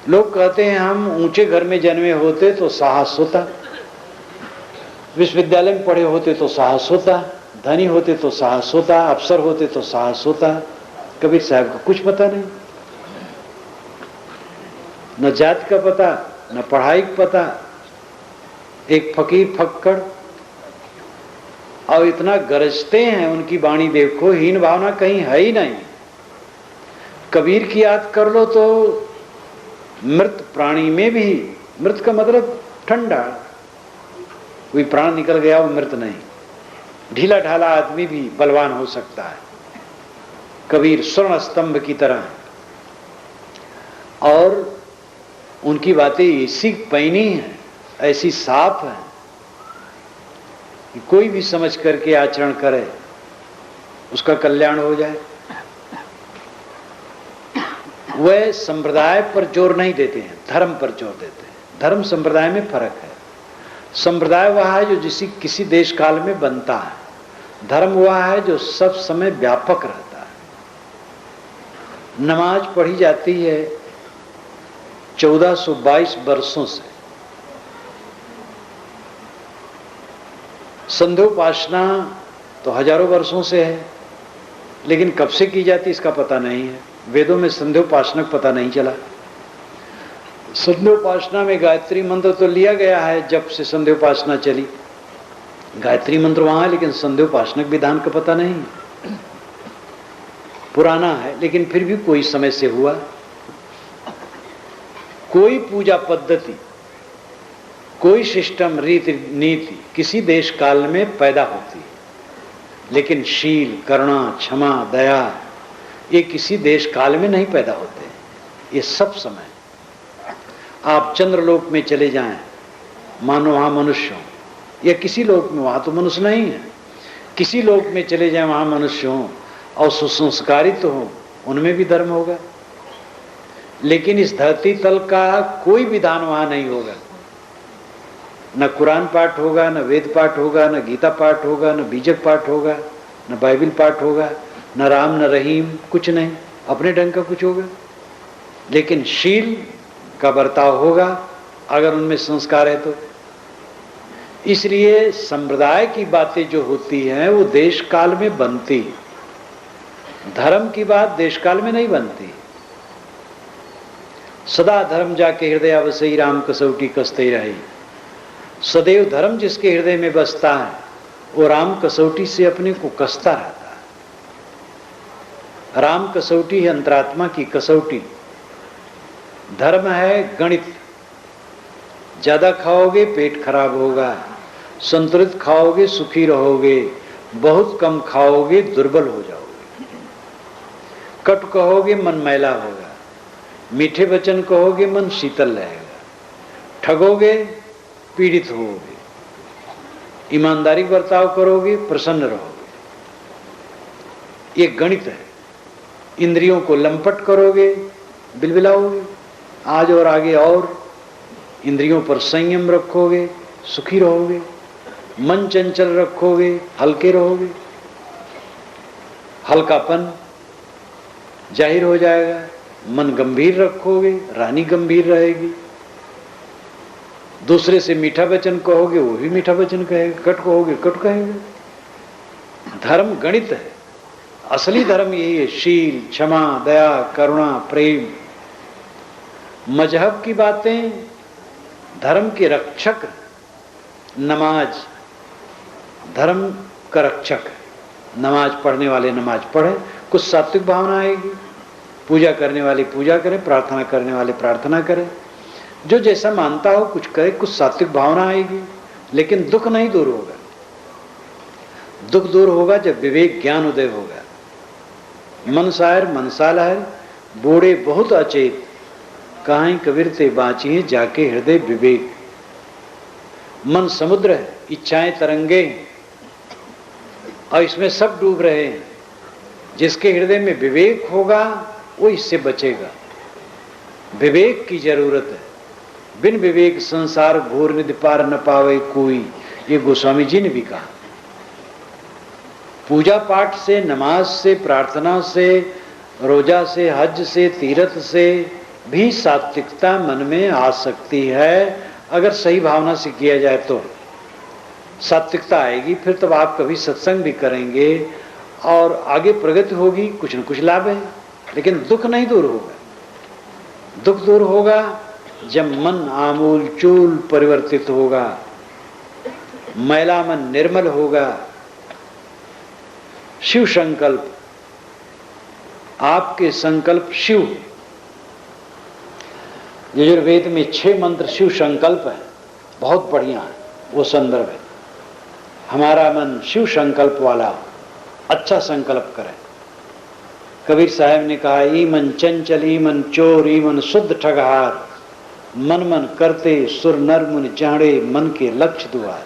लोग कहते हैं हम ऊंचे घर में जन्मे होते तो साहस होता, विश्वविद्यालय में पढ़े होते तो साहस होता, धनी होते तो साहस होता, अफसर होते तो साहस होता। कबीर साहब को कुछ पता नहीं, न जात का पता, न पढ़ाई का पता, एक फकीर फक्कड़, और इतना गरजते हैं। उनकी वाणी देखो, हीन भावना कहीं है ही नहीं। कबीर की याद कर लो तो मृत प्राणी में भी, मृत का मतलब ठंडा, कोई प्राण निकल गया वो मृत नहीं, ढीला ढाला आदमी भी बलवान हो सकता है। कबीर स्वर्ण स्तंभ की तरह, और उनकी बातें ऐसी पैनी हैं, ऐसी साफ हैं कि कोई भी समझ करके आचरण करे उसका कल्याण हो जाए। वह संप्रदाय पर जोर नहीं देते हैं, धर्म पर जोर देते हैं। धर्म संप्रदाय में फर्क है। संप्रदाय वह है जो किसी देश काल में बनता है, धर्म वह है जो सब समय व्यापक रहता है। नमाज पढ़ी जाती है 1422 वर्षों से, संध्योपासना तो हजारों वर्षों से है, लेकिन कब से की जाती इसका पता नहीं है। वेदों में संध्योपासना पता नहीं चला। संध्योपासना में गायत्री मंत्र तो लिया गया है, जब से संध्योपासना चली गायत्री मंत्र वहां है, लेकिन संध्योपासनक विधान का पता नहीं। पुराना है, लेकिन फिर भी कोई समय से हुआ। कोई पूजा पद्धति, कोई सिस्टम, रीति नीति किसी देश काल में पैदा होती है, लेकिन शील, करुणा, क्षमा, दया ये किसी देश काल में नहीं पैदा होते। ये सब समय, आप चंद्रलोक में चले जाएं, मानो वहां मनुष्य हो, या किसी लोक में, वहां तो मनुष्य नहीं है, किसी लोक में चले जाएं वहां मनुष्य हो और सुसंस्कारित हो, उनमें भी धर्म होगा। लेकिन इस धरती तल का कोई विधान वहां नहीं होगा। न कुरान पाठ होगा, न वेद पाठ होगा, न गीता पाठ होगा, न बीजक पाठ होगा, न बाइबल पाठ होगा, न राम न रहीम, कुछ नहीं, अपने ढंग का कुछ होगा। लेकिन शील का बर्ताव होगा अगर उनमें संस्कार है तो। इसलिए संप्रदाय की बातें जो होती हैं वो देश काल में बनती, धर्म की बात देश काल में नहीं बनती। सदा धर्म जाके हृदय अवसई राम कसौटी कसते रही। सदैव धर्म जिसके हृदय में बसता है वो राम कसौटी से अपने को कसता रहता है। राम कसौटी है अंतरात्मा की कसौटी। धर्म है गणित, ज्यादा खाओगे पेट खराब होगा, संतुलित खाओगे सुखी रहोगे, बहुत कम खाओगे दुर्बल हो जाओगे, कट कहोगे मन मैला होगा, मीठे वचन कहोगे मन शीतल रहेगा, ठगोगे पीड़ित होगे, ईमानदारी बर्ताव करोगे प्रसन्न रहोगे। ये गणित है। इंद्रियों को लंपट करोगे बिलबिलाओगे, आज और आगे और इंद्रियों पर संयम रखोगे सुखी रहोगे, मन चंचल रखोगे हल्के रहोगे। हल्कापन जाहिर हो जाएगा। मन गंभीर रखोगे, रानी गंभीर रहेगी। दूसरे से मीठा वचन कहोगे, वो भी मीठा वचन कहेगा। कट कहोगे, कट कहेगा। धर्म गणित है। असली धर्म यही है, शील, क्षमा, दया, करुणा, प्रेम। मजहब की बातें धर्म के रक्षक। नमाज धर्म का रक्षक है। नमाज पढ़ने वाले नमाज पढ़े, कुछ सात्विक भावना आएगी। पूजा करने वाले पूजा करें, प्रार्थना करने वाले प्रार्थना करें। जो जैसा मानता हो कुछ करे, कुछ सात्विक भावना आएगी। लेकिन दुख नहीं दूर होगा। दुख दूर होगा जब विवेक ज्ञान उदय होगा। मन शायर मनसा लहर, बूढ़े बहुत अचेत, काहीं कबीर ते बाँचिए जाके हृदय विवेक। मन समुद्र है, इच्छाएं तरंगे, और इसमें सब डूब रहे हैं। जिसके हृदय में विवेक होगा वो इससे बचेगा। विवेक की जरूरत है। बिन विवेक संसार घोर निधि पार न पावे कोई, ये गोस्वामी जी ने भी कहा। पूजा पाठ से, नमाज से, प्रार्थना से, रोजा से, हज से, तीर्थ से भी सात्विकता मन में आ सकती है। अगर सही भावना से किया जाए तो सात्विकता आएगी। फिर तब आप कभी सत्संग भी करेंगे और आगे प्रगति होगी, कुछ न कुछ लाभ है। लेकिन दुख नहीं दूर होगा। दुख दूर होगा जब मन आमूल चूल परिवर्तित होगा, मैला मन निर्मल होगा। शिव संकल्प, आपके संकल्प शिव। यजुर्वेद में 6 मंत्र शिव संकल्प है, बहुत बढ़िया है, वो संदर्भ है। हमारा मन शिव संकल्प वाला अच्छा संकल्प करे। कबीर साहब ने कहा, ई मन चंचल, ई मन चोर, ई मन शुद्ध ठगहार, मन मन करते सुर नर मुनि चाड़े, मन के लक्ष्य दुआर।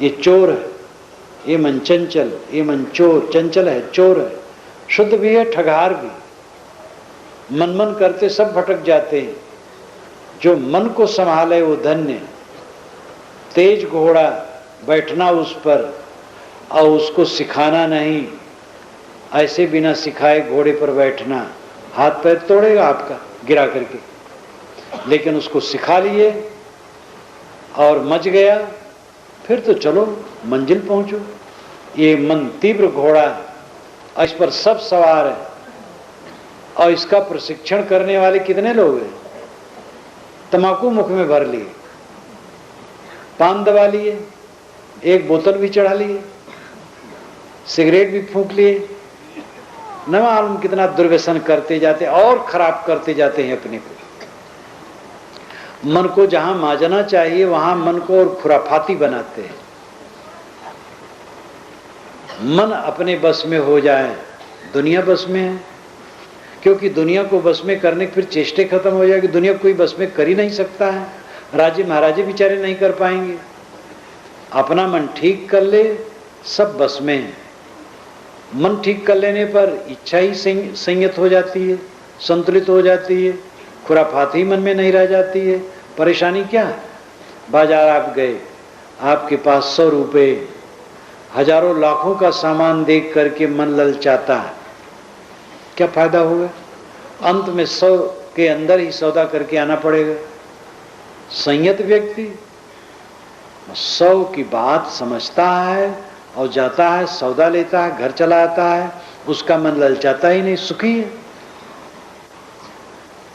ये चोर है, ये मन चंचल, ये मन चोर, चंचल है, चोर है, शुद्ध भी है, ठगहार भी। मन मन करते सब भटक जाते हैं। जो मन को संभाले वो धन्य। तेज घोड़ा, बैठना उस पर और उसको सिखाना नहीं। ऐसे बिना सिखाए घोड़े पर बैठना, हाथ पैर तोड़ेगा आपका गिरा करके। लेकिन उसको सिखा लिए और मच गया, फिर तो चलो मंजिल पहुंचो। ये मन तीव्र घोड़ा, इस पर सब सवार है। और इसका प्रशिक्षण करने वाले कितने लोग हैं? तंबाकू मुख में भर लिए, पान दबा लिए, एक बोतल भी चढ़ा लिए, सिगरेट भी फूंक लिए, न मालूम कितना दुर्व्यसन करते जाते और खराब करते जाते हैं अपने को। मन को जहां माजना चाहिए वहां मन को और खुराफाती बनाते हैं। मन अपने बस में हो जाए, दुनिया बस में है। क्योंकि दुनिया को बस में करने की फिर चेष्टे खत्म हो जाएगी। दुनिया कोई बस में कर ही नहीं सकता है। राजे महाराजे बेचारे नहीं कर पाएंगे। अपना मन ठीक कर ले, सब बस में है। मन ठीक कर लेने पर इच्छा ही संयत हो जाती है, संतुलित हो जाती है, खुराफाती मन में नहीं रह जाती है। परेशानी क्या है? बाजार आप गए, आपके पास 100 रुपये, हजारों लाखों का सामान देख करके मन ललचाता है, क्या फायदा होगा? अंत में 100 के अंदर ही सौदा करके आना पड़ेगा। संयत व्यक्ति 100 की बात समझता है और जाता है, सौदा लेता है, घर चला आता है, उसका मन ललचाता ही नहीं, सुखी है।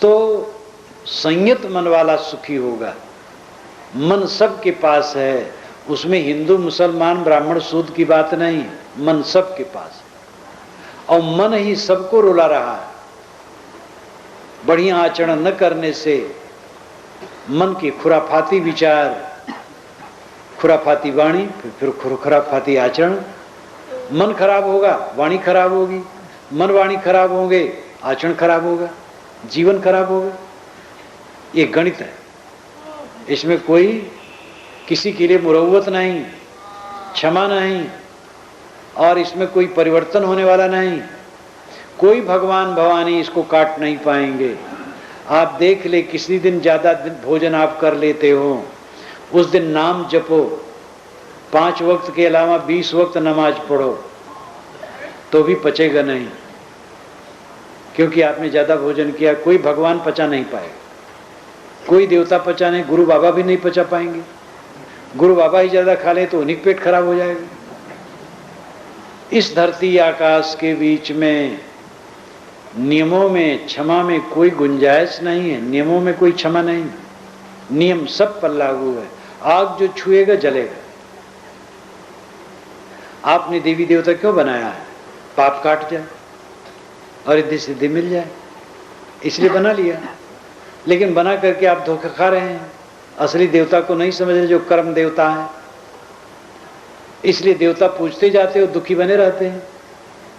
तो संयत मन वाला सुखी होगा। मन सबके पास है, उसमें हिंदू मुसलमान ब्राह्मण शूद्र की बात नहीं, मन सबके पास है। और मन ही सबको रुला रहा है। बढ़िया आचरण न करने से मन की खुराफाती विचार, खुराफाती वाणी, फिर खुराफाती आचरण। मन खराब होगा, वाणी खराब होगी, मन वाणी खराब होंगे, आचरण खराब होगा, जीवन खराब होगा। ये गणित है, इसमें कोई किसी के लिए मुरव्वत नहीं, क्षमा नहीं, और इसमें कोई परिवर्तन होने वाला नहीं। कोई भगवान भवानी इसको काट नहीं पाएंगे। आप देख ले, किसी दिन ज्यादा भोजन आप कर लेते हो, उस दिन नाम जपो, 5 वक्त के अलावा 20 वक्त नमाज पढ़ो, तो भी पचेगा नहीं, क्योंकि आपने ज्यादा भोजन किया। कोई भगवान पचा नहीं पाएगा, कोई देवता पचा नहीं, गुरु बाबा भी नहीं पचा पाएंगे। गुरु बाबा ही ज्यादा खा ले तो उन्हीं का पेट खराब हो जाएगा। इस धरती आकाश के बीच में नियमों में, क्षमा में कोई गुंजाइश नहीं है। नियमों में कोई क्षमा नहीं, नियम सब पर लागू है। आग जो छुएगा जलेगा। आपने देवी देवता क्यों बनाया है? पाप काट जाए और रिद्धि सिद्धि मिल जाए, इसलिए बना लिया। लेकिन बना करके आप धोखा खा रहे हैं। असली देवता को नहीं समझ रहे, जो कर्म देवता है। इसलिए देवता पूजते जाते हो, दुखी बने रहते हैं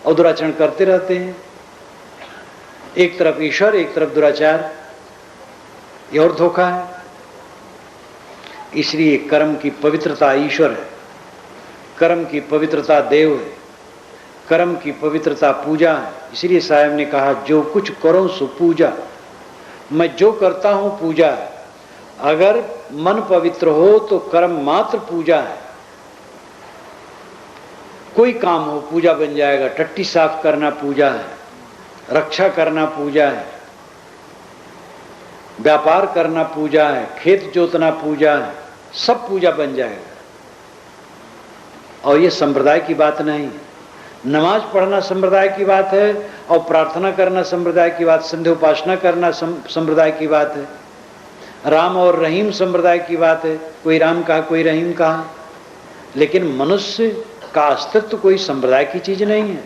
और दुराचरण करते रहते हैं। एक तरफ ईश्वर, एक तरफ दुराचार, ये और धोखा है। इसलिए कर्म की पवित्रता ईश्वर है, कर्म की पवित्रता देव है, कर्म की पवित्रता पूजा है। इसलिए साहब ने कहा, जो कुछ करो सो पूजा। मैं जो करता हूं पूजा है। अगर मन पवित्र हो तो कर्म मात्र पूजा है। कोई काम हो पूजा बन जाएगा। टट्टी साफ करना पूजा है, रक्षा करना पूजा है, व्यापार करना पूजा है, खेत जोतना पूजा है, सब पूजा बन जाएगा। और ये संप्रदाय की बात नहीं है। नमाज पढ़ना संप्रदाय की बात है और प्रार्थना करना संप्रदाय की बात, संध्या उपासना करना संप्रदाय की बात है। राम और रहीम संप्रदाय की बात है। कोई राम कहा, कोई रहीम कहा, लेकिन मनुष्य का अस्तित्व कोई संप्रदाय की चीज नहीं है।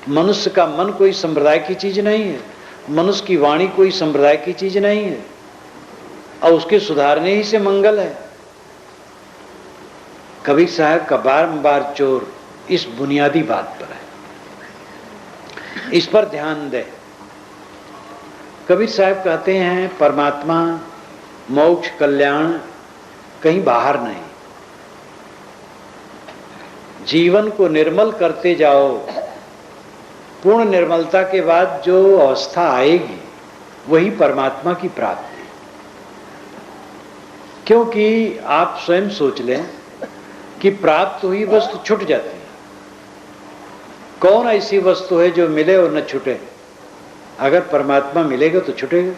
मनुष्य का मन कोई संप्रदाय की चीज नहीं है। मनुष्य की वाणी कोई संप्रदाय की चीज नहीं है। और उसके सुधारने ही से मंगल है। कबीर साहब का बारंबार जोर इस बुनियादी बात पर है, इस पर ध्यान दे। कबीर साहब कहते हैं, परमात्मा, मोक्ष, कल्याण कहीं बाहर नहीं। जीवन को निर्मल करते जाओ। पूर्ण निर्मलता के बाद जो अवस्था आएगी वही परमात्मा की प्राप्ति। क्योंकि आप स्वयं सोच लें कि प्राप्त हुई वस्तु छूट जाती है। कौन ऐसी वस्तु है जो मिले और न छूटे? अगर परमात्मा मिलेगा तो छूटेगा,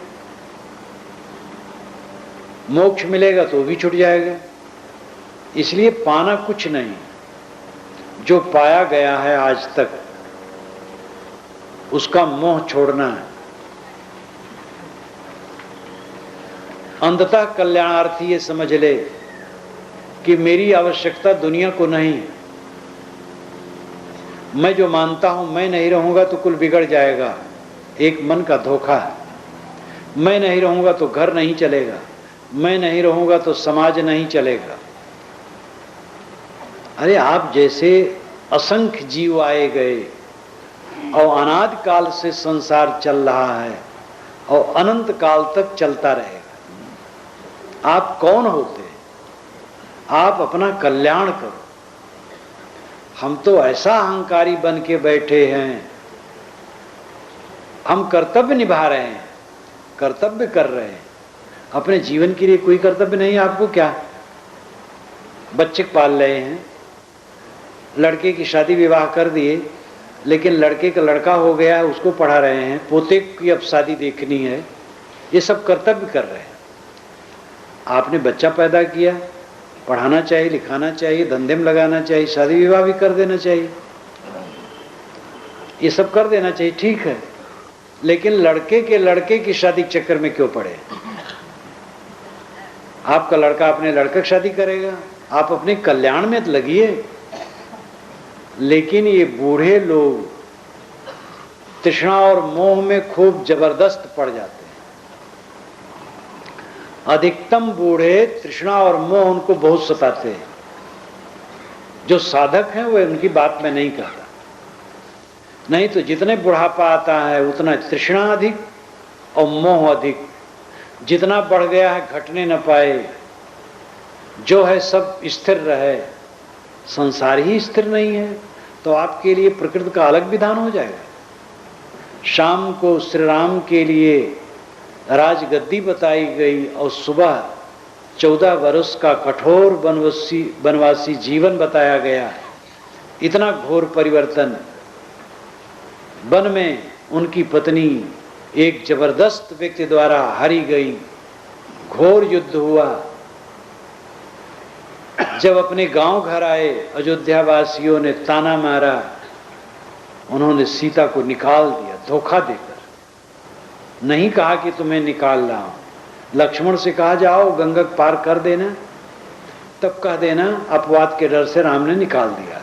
मोक्ष मिलेगा तो भी छूट जाएगा। इसलिए पाना कुछ नहीं, जो पाया गया है आज तक उसका मोह छोड़ना है। अंततः कल्याणार्थी ये समझ ले कि मेरी आवश्यकता दुनिया को नहीं है। मैं जो मानता हूं मैं नहीं रहूंगा तो कुल बिगड़ जाएगा, एक मन का धोखा है। मैं नहीं रहूंगा तो घर नहीं चलेगा, मैं नहीं रहूंगा तो समाज नहीं चलेगा। अरे आप जैसे असंख्य जीव आए गए और अनादि काल से संसार चल रहा है और अनंत काल तक चलता रहेगा। आप कौन होते? आप अपना कल्याण करो। हम तो ऐसा अहंकारी बन के बैठे हैं, हम कर्तव्य निभा रहे हैं, कर्तव्य कर रहे हैं। अपने जीवन के लिए कोई कर्तव्य नहीं। आपको क्या, बच्चे पाल रहे हैं, लड़के की शादी विवाह कर दिए, लेकिन लड़के का लड़का हो गया, उसको पढ़ा रहे हैं, पोते की अब शादी देखनी है, ये सब कर्तव्य कर रहे हैं। आपने बच्चा पैदा किया, पढ़ाना चाहिए, लिखाना चाहिए, धंधे में लगाना चाहिए, शादी विवाह भी कर देना चाहिए, ये सब कर देना चाहिए, ठीक है। लेकिन लड़के की शादी के चक्कर में क्यों पड़े? आपका लड़का अपने लड़का की शादी करेगा, आप अपने कल्याण में लगिए। लेकिन ये बूढ़े लोग तृष्णा और मोह में खूब जबरदस्त पड़ जाते हैं। अधिकतम बूढ़े तृष्णा और मोह उनको बहुत सताते हैं। जो साधक हैं वो उनकी बात में नहीं कहता। नहीं तो जितने बुढ़ापा आता है उतना तृष्णा अधिक और मोह अधिक। जितना बढ़ गया है घटने न पाए, जो है सब स्थिर रहे। संसार ही स्थिर नहीं है तो आपके लिए प्रकृति का अलग विधान हो जाएगा। शाम को श्री राम के लिए राजगद्दी बताई गई और सुबह 14 वर्ष का कठोर वनवासी जीवन बताया गया। इतना घोर परिवर्तन वन में उनकी पत्नी एक जबरदस्त व्यक्ति द्वारा हारी गई, घोर युद्ध हुआ। जब अपने गांव घर आए, अयोध्या वासियों ने ताना मारा, उन्होंने सीता को निकाल दिया धोखा देकर। नहीं कहा कि तुम्हें निकाल रहा हूं। लक्ष्मण से कहा जाओ गंगा पार कर देना, तब कह देना अपवाद के डर से राम ने निकाल दिया।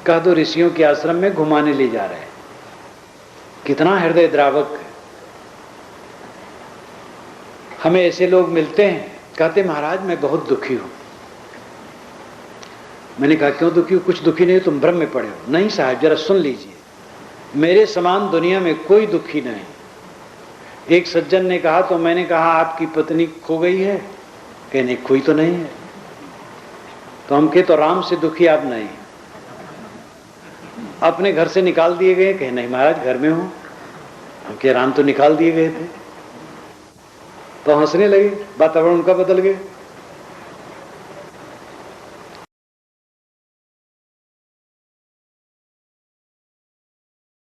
कह दो ऋषियों के आश्रम में घुमाने ले जा रहे हैं। कितना हृदय द्रावक है। हमें ऐसे लोग मिलते हैं, कहते महाराज मैं बहुत दुखी हूं। मैंने कहा क्यों दुखी हो? कुछ दुखी नहीं, तुम भ्रम में पड़े हो। नहीं साहब जरा सुन लीजिए, मेरे समान दुनिया में कोई दुखी नहीं। एक सज्जन ने कहा तो मैंने कहा आपकी पत्नी खो गई है? कहने कोई तो नहीं है। तो हम कहे तो राम से दुखी आप नहीं, अपने घर से निकाल दिए गए? कहे नहीं महाराज घर में हूं। हम कहे राम तो निकाल दिए गए थे। तो हंसने लगे, वातावरण उनका बदल गया।